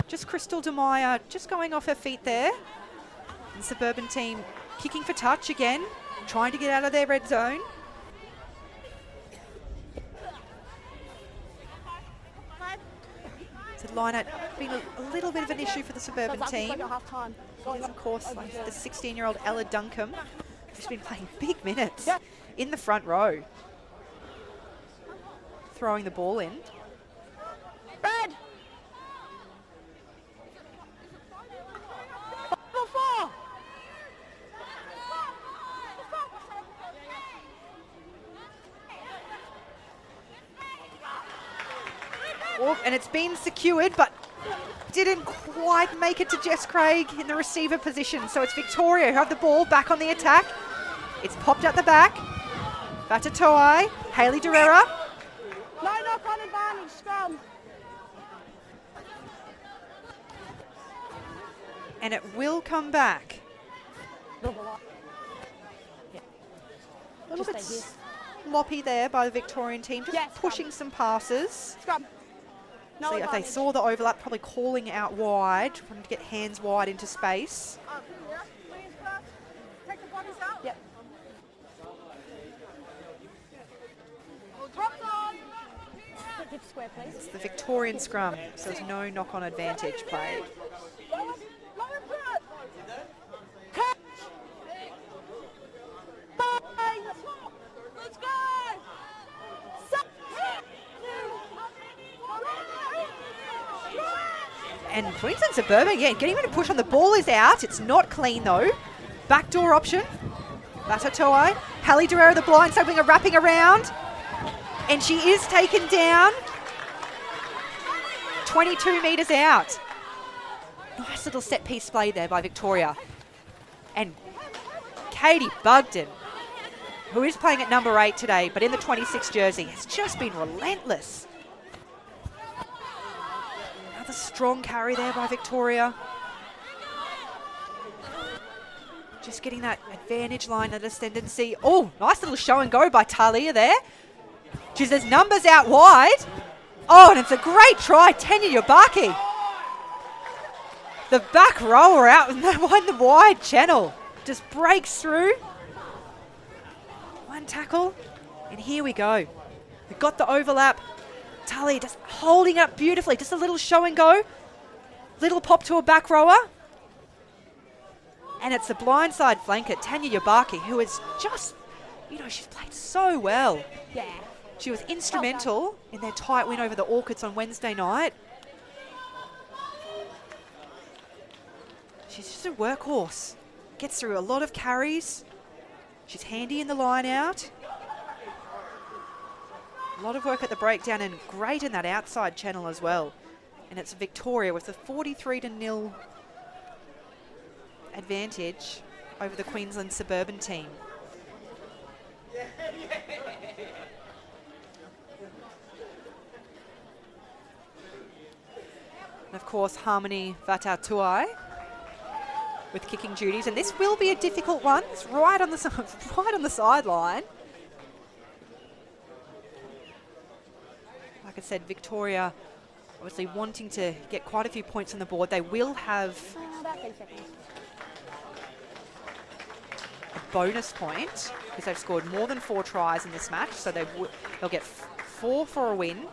Just Crystal DeMeyer just going off her feet there. And Suburban team kicking for touch again, trying to get out of their red zone. So line out been a little bit of an issue for the Suburban team. Here's of course like the 16-year-old Ella Duncombe, who's been playing big minutes in the front row. Throwing the ball in. Red. 4. Oh, and it's been secured, but didn't quite make it to Jess Craig in the receiver position. So it's Victoria who have the ball back on the attack. It's popped at the back. Vatatoai, Hayley Derrera. No knock on advantage, scrum. And it will come back. A little bit sloppy there by the Victorian team, just pushing some passes. Scrum. No So if they saw the overlap, probably calling out wide, trying to get hands wide into space. Take the bodies out. Yep. Dip square, please. It's the Victorian scrum, so there's no knock-on advantage played. Let's go! And Queensland Suburban, again, getting ready to push on. The ball is out. It's not clean, though. Backdoor option. Vatatoai. Hayley Derrera, the blindside winger, wrapping around. And she is taken down. 22 metres out. Nice little set-piece play there by Victoria. And Katie Bugden, who is playing at number 8 today, but in the 26 jersey, has just been relentless. Another strong carry there by Victoria. Just getting that advantage line at ascendancy. Oh, nice little show and go by Talia there. She says numbers out wide. Oh, and it's a great try, Tanya Yabaki. The back rower out in the wide channel. Just breaks through. One tackle, and here we go. We've got the overlap. Tully just holding up beautifully. Just a little show and go. Little pop to a back rower. And it's the blindside flanker, Tanya Yabaki, who is just, she's played so well. Yeah. She was instrumental in their tight win over the Orchids on Wednesday night. She's just a workhorse. Gets through a lot of carries. She's handy in the line out. A lot of work at the breakdown and great in that outside channel as well. And it's Victoria with a 43-0 advantage over the Queensland Suburban team. And of course, Harmony Vatatuai with kicking duties, and this will be a difficult one. It's right on the sideline. like I said, Victoria obviously wanting to get quite a few points on the board. They will have About 10 seconds. a bonus point because they've scored more than 4 tries in this match, so they'll get 4 for a win,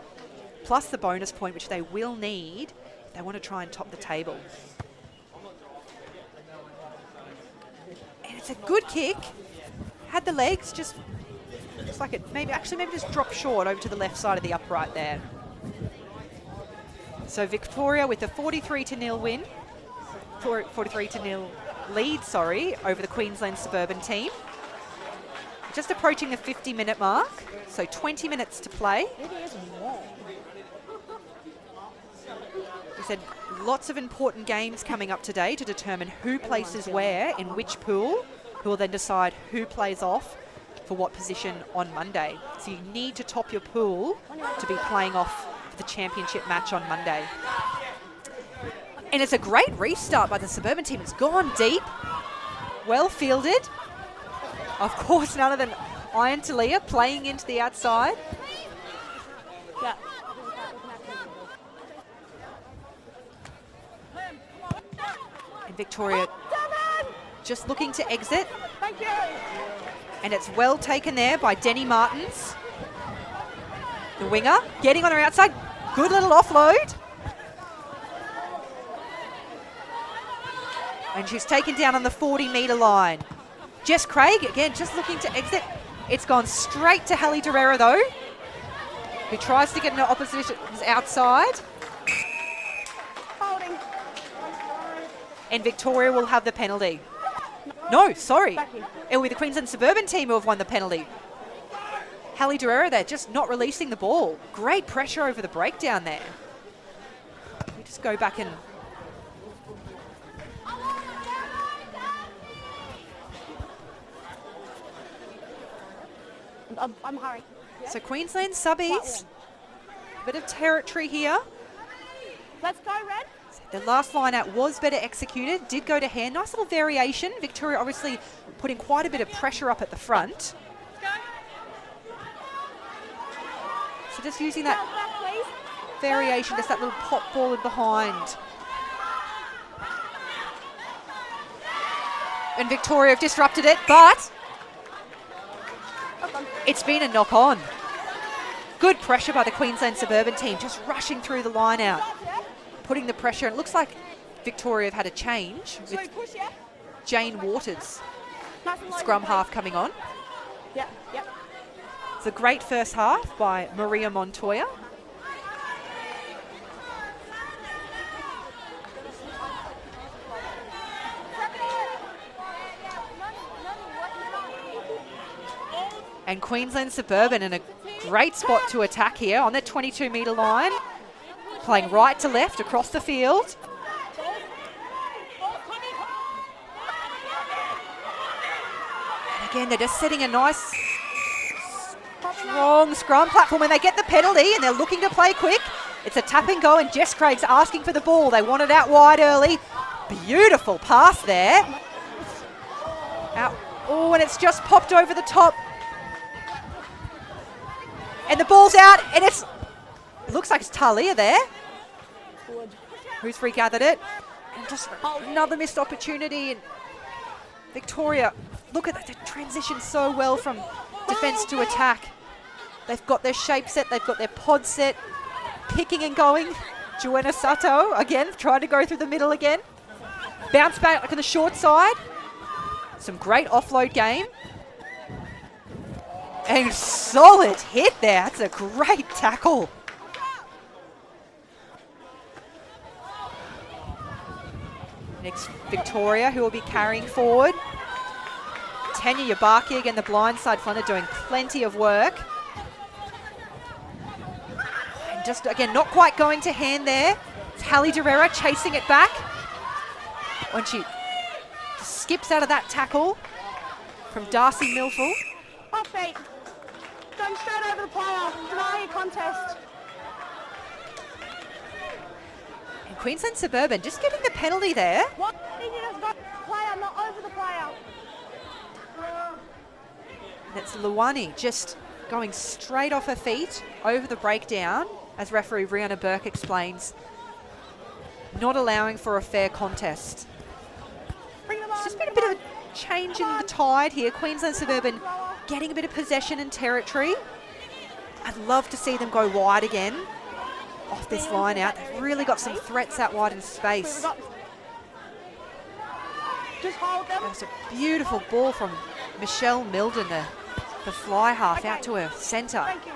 plus the bonus point, which they will need if they want to try and top the table. And it's a good kick. Had the legs, just looks like it maybe just dropped short over to the left side of the upright there. So Victoria with a 43-0 win, 43-0 lead, over the Queensland Suburban team. Just approaching the 50-minute mark, so 20 minutes to play. It is warm. We said lots of important games coming up today to determine who places where in which pool, who will then decide who plays off for what position on Monday. So you need to top your pool to be playing off for the championship match on Monday. And it's a great restart by the Suburban team. It's gone deep, well fielded. Of course, none other than Iron Talia playing into the outside. Yeah. And Victoria just looking to exit. Thank you. And it's well taken there by Denny Martins. The winger getting on her outside. Good little offload. And she's taken down on the 40-metre line. Jess Craig, again, just looking to exit. It's gone straight to Hallie Derrera, though, who tries to get in her opposition's outside. Holding. And Victoria will have the penalty. No, sorry. Back in. It will be the Queensland Suburban team who have won the penalty. Hallie Derrera there, just not releasing the ball. Great pressure over the breakdown there. We just go back and... I'm hurrying. So Queensland subbies, a bit of territory here. Let's go, Red. The last line out was better executed, did go to hand. Nice little variation. Victoria obviously putting quite a bit of pressure up at the front. So just using that Back, please. variation, just that little pop forward behind. And Victoria have disrupted it, but it's been a knock on. Good pressure by the Queensland Suburban team, just rushing through the line out, putting the pressure. And it looks like Victoria have had a change with Jane Waters, Nice and low, scrum please. half coming on. Yep, yep. It's a great first half by Maria Montoya. And Queensland Suburban in a great spot to attack here on that 22-metre line. Playing right to left across the field. And again, they're just setting a nice, strong scrum platform. When they get the penalty and they're looking to play quick, it's a tap and go, and Jess Craig's asking for the ball. They want it out wide early. Beautiful pass there. Out. Oh, and it's just popped over the top. And the ball's out, and it looks like it's Talia there, who's regathered it. And just another missed opportunity. And Victoria, look at that, they transition so well from defence to attack. They've got their shape set, they've got their pod set, picking and going. Joanna Sato, again, trying to go through the middle again. Bounce back like on the short side. Some great offload game. And solid hit there. That's a great tackle. Next, Victoria, who will be carrying forward. Tanya Yabaki, again, the blindside flanker, doing plenty of work. And just, again, not quite going to hand there. It's Hallie Derrera chasing it back. When she skips out of that tackle from Darcy Milful. Off feet. Going straight over the player. Deny your contest. And Queensland Suburban just getting the penalty there. What? You just got the player, not over the player. And it's Luani just going straight off her feet over the breakdown. as referee Rihanna Burke explains, not allowing for a fair contest. It's just been a bit of a change in the tide here. Queensland Suburban getting a bit of possession and territory. I'd love to see them go wide again off this line out. They've really got some threats out wide in space. Just hold them. That's a beautiful ball from Michelle Milden, the fly half, out to her centre. Thank you.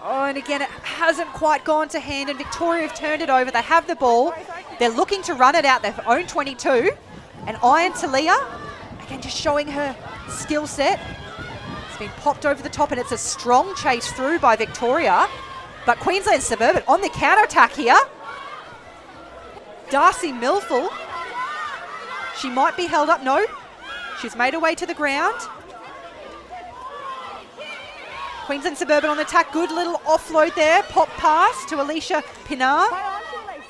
Oh, and again, it hasn't quite gone to hand, and Victoria have turned it over. They have the ball. They're looking to run it out their own 22. And Iron Talia, again, just showing her skill set. It's been popped over the top, and it's a strong chase through by Victoria. But Queensland Suburban on the counter-attack here. Darcy Milful. She might be held up. No, she's made her way to the ground. Queensland Suburban on the attack. Good little offload there. Pop pass to Alicia Pinar. Play on, Shirley.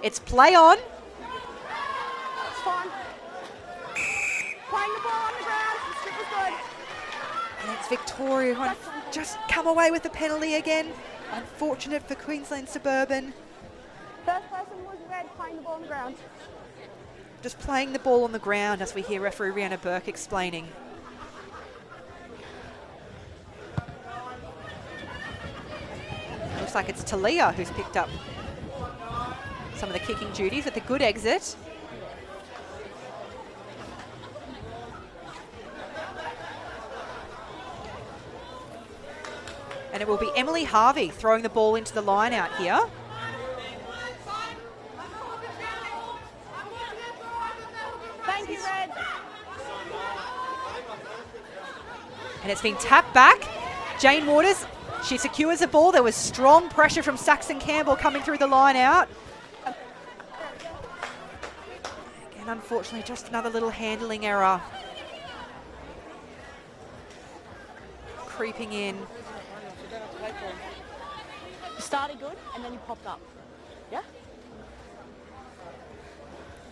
It's play on. It's fine. Playing the ball on the ground. The strip was good. And it's Victoria who just come away with the penalty again. Unfortunate for Queensland Suburban. First person was red, playing the ball on the ground. Just playing the ball on the ground, as we hear referee Rihanna Burke explaining. Looks like it's Talia who's picked up some of the kicking duties with a good exit. And it will be Emily Harvey throwing the ball into the line out here. Thank you, Red. And it's been tapped back. Jane Waters, she secures the ball. There was strong pressure from Saxon Campbell coming through the line out. Again, unfortunately, just another little handling error. Creeping in. You started good, and then you popped up. Yeah?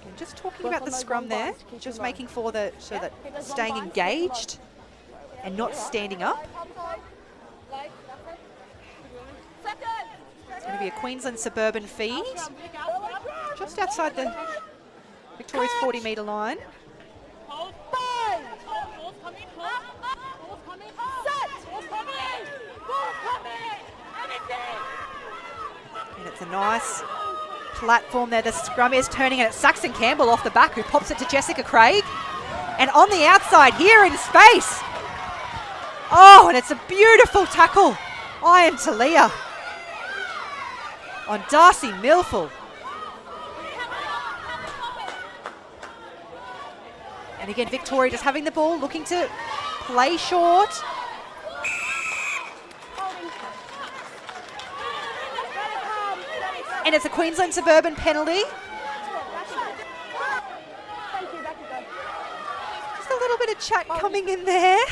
And just talking Work about on the those scrum long there, binds to keep just them low. making for the so Yeah, that keep those long staying binds, keep them low. engaged and not standing up. It's going to be a Queensland Suburban feed just outside the Victoria's 40-metre line. And it's a nice platform there. The scrum is turning, and it's Saxon Campbell off the back who pops it to Jessica Craig. And on the outside here in space. Oh, and it's a beautiful tackle. Iron Talia on Darcy Milful. And again, Victoria just having the ball, looking to play short. And it's a Queensland Suburban penalty. Thank you, back you go. Just a little bit of chat coming in there.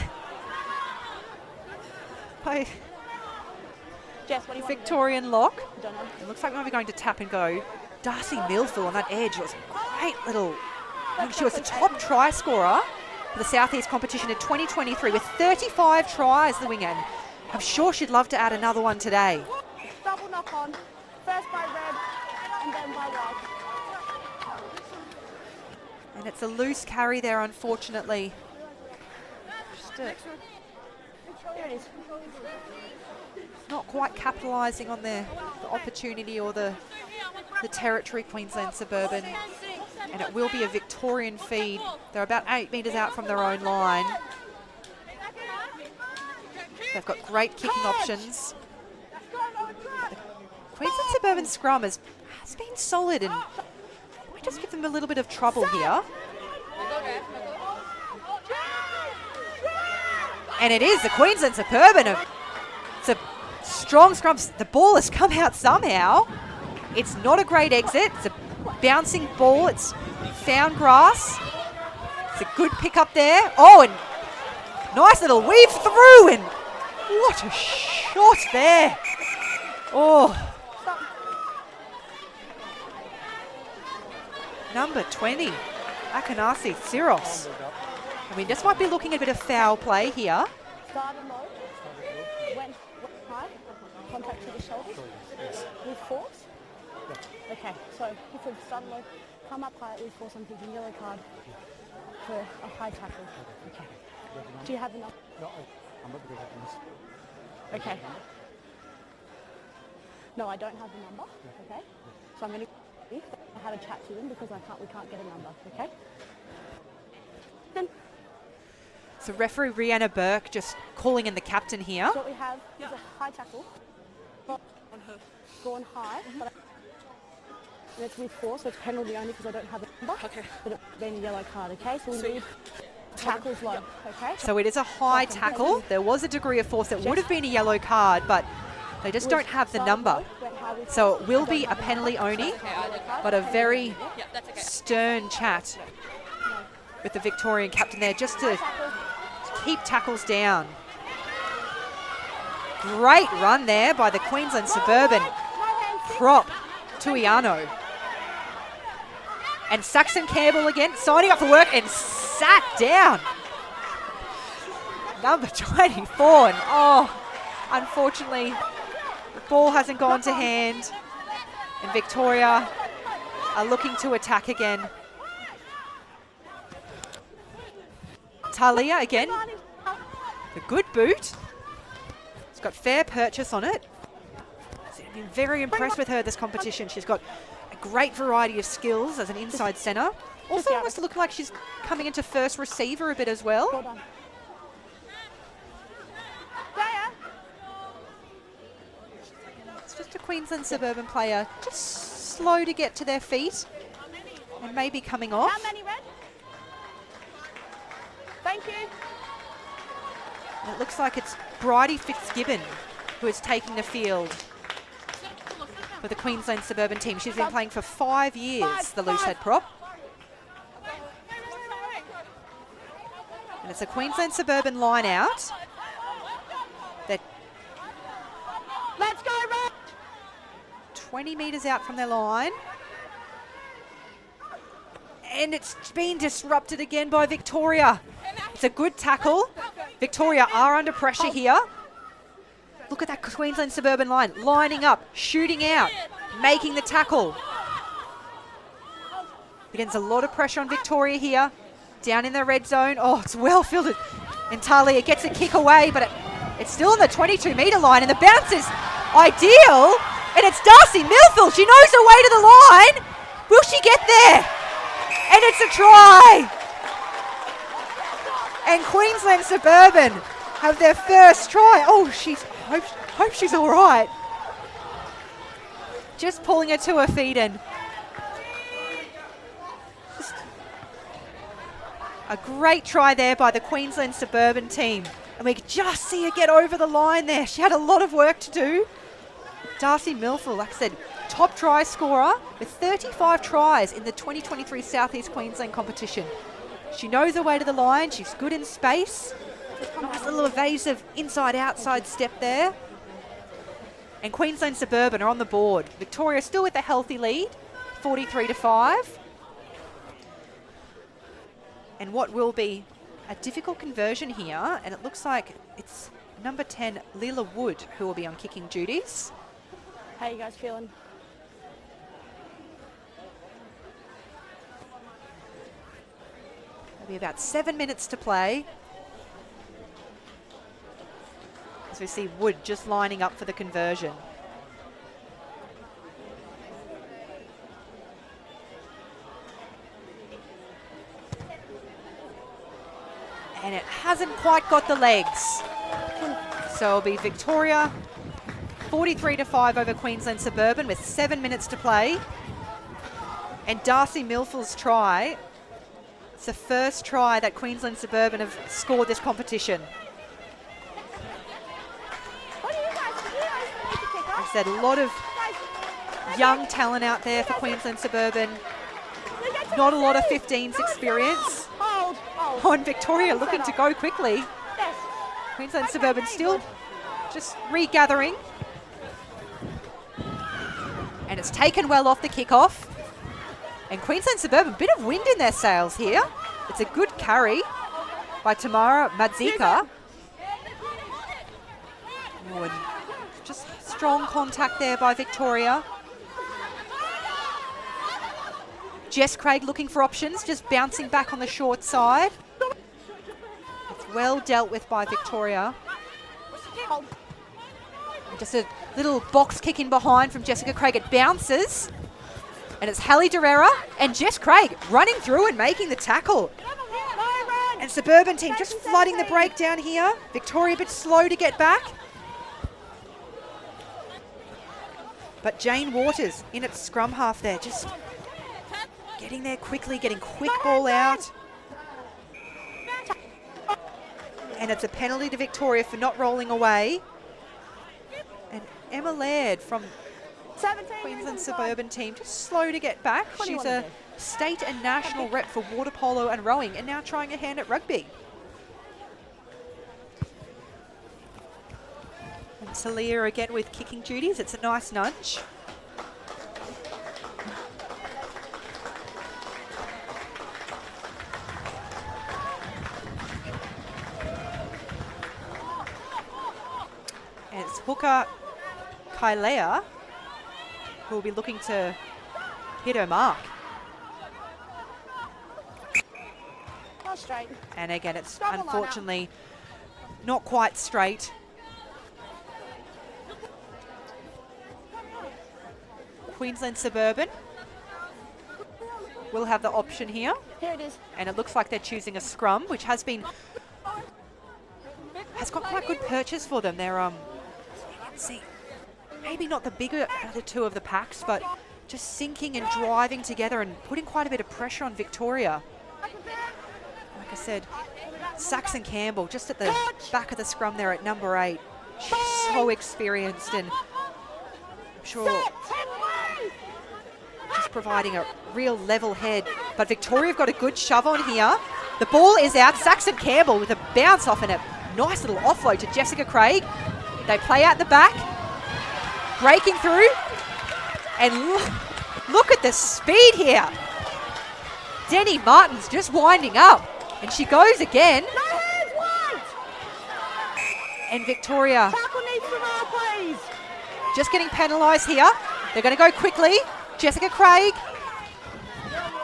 By Jess, what do you want? Victorian lock. I don't know. It looks like we're going to tap and go. Darcy Milful on that edge was a great little. I think she was the top try scorer for the Southeast competition in 2023 with 35 tries, the wing end. I'm sure she'd love to add another one today. Double knock on. First by red, and then by white. And it's a loose carry there, unfortunately. Just Here it is. not quite capitalising on the opportunity or the territory, Queensland Suburban. And it will be a Victorian feed. They're about 8 metres out from their own line. They've got great kicking options. The Queensland Suburban scrum has been solid, and we just give them a little bit of trouble here. And it is the Queensland Suburban. It's a strong scrum. The ball has come out somehow. It's not a great exit. It's a bouncing ball. It's found grass. It's a good pick up there. Oh, and nice little weave through, and what a shot there. Oh. Number 20, Akanasi Siros. I mean, this might be looking at a bit of foul play here. Started low, went high, contact to the shoulders, with force. Okay, so if we've started low, come up high with force, I'm thinking yellow card for a high tackle. Okay. Do you have enough? No, I'm not because I missed. Okay. No, I don't have the number. Okay. So I'm going to have a chat to them because we can't get a number. Okay. Then So referee Rhianna Burke just calling in the captain here. so what we have is a high tackle. On her. Gone high. But and it's with force, so it's penalty only because I don't have a number. Okay. But it's been a yellow card. Okay. So we need tackles low. Okay. So it is a high tackle. There was a degree of force that would have been a yellow card, but they just don't have the number. So it will be a penalty only, but a very stern chat with the Victorian captain there just to keep tackles down. Great run there by the Queensland Suburban prop, Tuiano. And Saxon Campbell again, signing up for work and sat down. Number 24, and unfortunately, the ball hasn't gone to hand. And Victoria are looking to attack again. Talia again, the good boot. It's got fair purchase on it. I've been very impressed with her this competition. She's got a great variety of skills as an inside centre. Also almost look like she's coming into first receiver a bit as well. Hold on. It's just a Queensland Suburban player, just slow to get to their feet and maybe coming off. How many red? Thank you. And it looks like it's Bridie Fitzgibbon who is taking the field for the Queensland Suburban team. She's been playing for 5 years, the loose head prop. And it's a Queensland Suburban line out. They're Let's go, red. 20 metres out from their line. And it's been disrupted again by Victoria. It's a good tackle. Victoria are under pressure here. Look at that Queensland Suburban line, lining up, shooting out, making the tackle. Again, there's a lot of pressure on Victoria here. Down in the red zone. Oh, it's well fielded. And Talia gets a kick away, but it's still on the 22-metre line, and the bounce is ideal. And it's Darcy Milfield. She knows her way to the line. Will she get there? And it's a try. And Queensland Suburban have their first try. Oh, hope she's all right. Just pulling her to her feet and just a great try there by the Queensland Suburban team. And we could just see her get over the line there. She had a lot of work to do. Darcy Milfield, like I said, top try scorer with 35 tries in the 2023 South East Queensland competition. She knows her way to the line. She's good in space. Nice little evasive inside-outside step there. And Queensland Suburban are on the board. Victoria still with a healthy lead, 43-5. And what will be a difficult conversion here, and it looks like it's number 10, Leela Wood, who will be on kicking duties. How you guys feeling? There'll be about 7 minutes to play. As we see Wood just lining up for the conversion. And it hasn't quite got the legs. So it'll be Victoria 43-5 over Queensland Suburban with 7 minutes to play. And Darcy Milfield's try, it's the first try that Queensland Suburban have scored this competition. What do you guys need to kick Like I off? said, a lot of young talent out there for Queensland Suburban. Not a lot of 15s experience. Hold. Oh, and Victoria looking to go quickly. Yes. Queensland Suburban still just regathering. And it's taken well off the kickoff. And Queensland Suburban, a bit of wind in their sails here. It's a good carry by Tamara Madzika. Oh, and just strong contact there by Victoria. Jess Craig looking for options, just bouncing back on the short side. It's well dealt with by Victoria. Just a little box kick in behind from Jessica Craig. It bounces. And it's Hallie Derrera and Jess Craig running through and making the tackle. And Suburban team just flooding the breakdown here. Victoria a bit slow to get back. But Jane Waters in at scrum half there, just getting there quickly, getting quick ball out. And it's a penalty to Victoria for not rolling away. And Emma Laird from Queensland Suburban team just slow to get back. She's a state and national rep for water polo and rowing and now trying a hand at rugby. And Talia again with kicking duties. It's a nice nudge. And it's hooker Kailea who will be looking to hit her mark. Not straight. And again, it's unfortunately not quite straight. Queensland Suburban will have the option here. Here it is. And it looks like they're choosing a scrum, which has got quite good purchase for them. They're let's see, maybe not the bigger of the two of the packs, but just sinking and driving together and putting quite a bit of pressure on Victoria. Like I said, Saxon Campbell just at the back of the scrum there at number 8. She's so experienced and I'm sure just providing a real level head. But Victoria have got a good shove on here. The ball is out. Saxon Campbell with a bounce off and a nice little offload to Jessica Craig. They play out the back, breaking through, and look at the speed here. Denny Martin's just winding up, and she goes again. And Victoria just getting penalised here. They're going to go quickly. Jessica Craig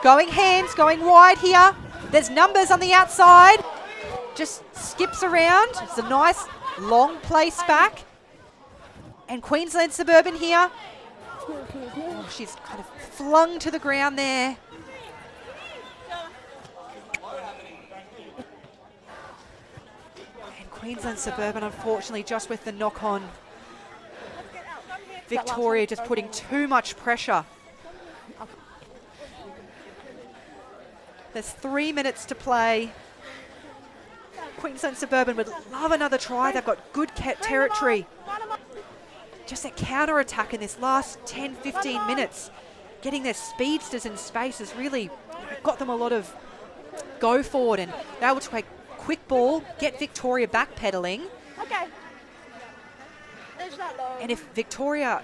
going hands, going wide here. There's numbers on the outside. Just skips around. It's a nice long place back. And Queensland Suburban here. Oh, she's kind of flung to the ground there. And Queensland Suburban, unfortunately, just with the knock on. Victoria just putting too much pressure. There's 3 minutes to play. Queensland Suburban would love another try. They've got good territory. Just a counter-attack in this last 10, 15 minutes. Getting their speedsters in space has really got them a lot of go forward and they're able to take quick ball, get Victoria backpedaling. Okay. And if Victoria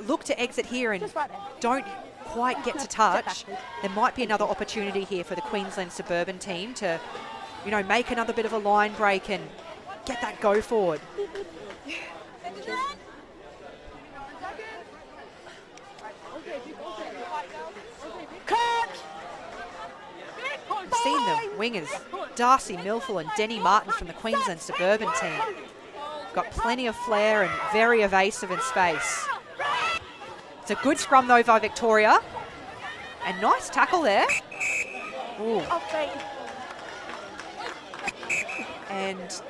look to exit here and don't quite get to touch, there might be another opportunity here for the Queensland Suburban team to, you know, make another bit of a line break and get that go forward. We've seen the wingers, Darcy Milford and Denny Martin from the Queensland Suburban team. Got plenty of flair and very evasive in space. It's a good scrum though by Victoria. And nice tackle there. Ooh. And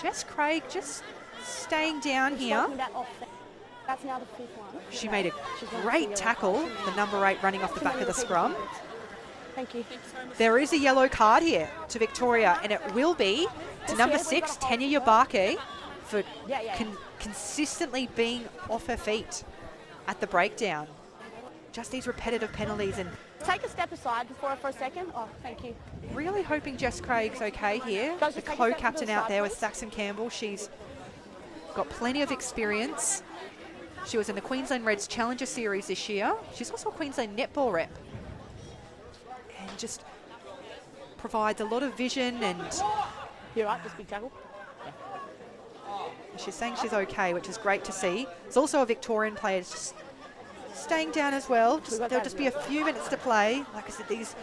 Jess Craig just staying down here. That's now the 5th one. She made a great tackle, the number 8 running off the back of the scrum. Thank you. There is a yellow card here to Victoria, and it will be to number 6, Tanya Yabaki, for consistently being off her feet at the breakdown. Just these repetitive penalties and take a step aside for a second. Oh, thank you. Really hoping Jess Craig's okay here. The co-captain out there with Saxon Campbell. She's got plenty of experience. She was in the Queensland Reds Challenger Series this year. She's also a Queensland netball rep. And just provides a lot of vision and... You're right, just big tackle. She's saying she's okay, which is great to see. There's also a Victorian player just staying down as well. There'll just be a few minutes to play. Like I said, these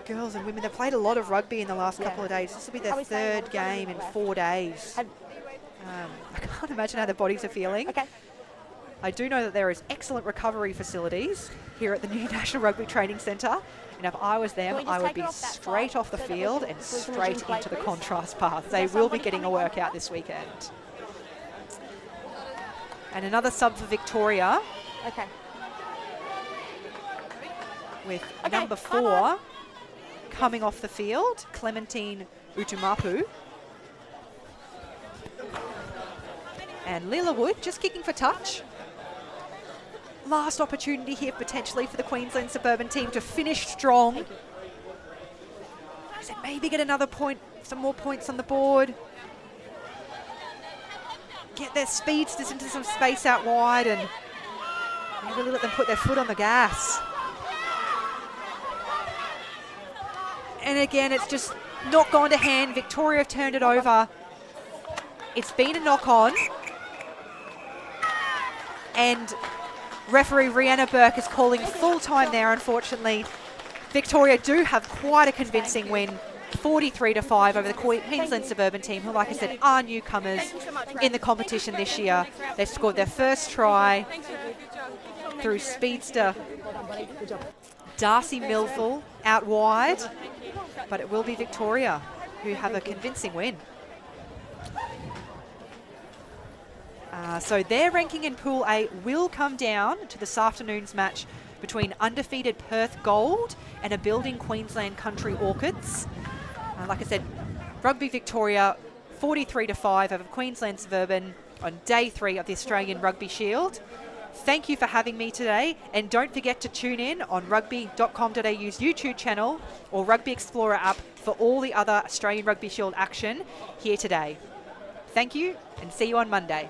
girls and women, they've played a lot of rugby in the last couple of days. This will be their third game in 4 days. I can't imagine how their bodies are feeling. Okay. I do know that there is excellent recovery facilities here at the new National Rugby Training Centre. And if I was them, I would be straight off the field and straight into the contrast path. They will be getting a workout this weekend. And another sub for Victoria. Okay. With number 4 coming off the field, Clementine Utumapu. And Lila Wood just kicking for touch. Last opportunity here potentially for the Queensland Suburban team to finish strong. So maybe get another point, some more points on the board. Get their speedsters into some space out wide and maybe let them put their foot on the gas. And again, it's just not gone to hand. Victoria have turned it over. It's been a knock on. And referee Rhianna Burke is calling full time there, unfortunately. Victoria do have quite a convincing win, 43-5 over the Queensland Suburban team, who, like I said, are newcomers in the competition this year. They scored their first try through speedster Darcy Millful out wide, but it will be Victoria who have a convincing win. So their ranking in Pool A will come down to this afternoon's match between undefeated Perth Gold and a building Queensland Country Orchids. Like I said, Rugby Victoria 43-5 over Queensland Suburban on day 3 of the Australian Rugby Shield. Thank you for having me today, and don't forget to tune in on Rugby.com.au's YouTube channel or Rugby Explorer app for all the other Australian Rugby Shield action here today. Thank you, and see you on Monday.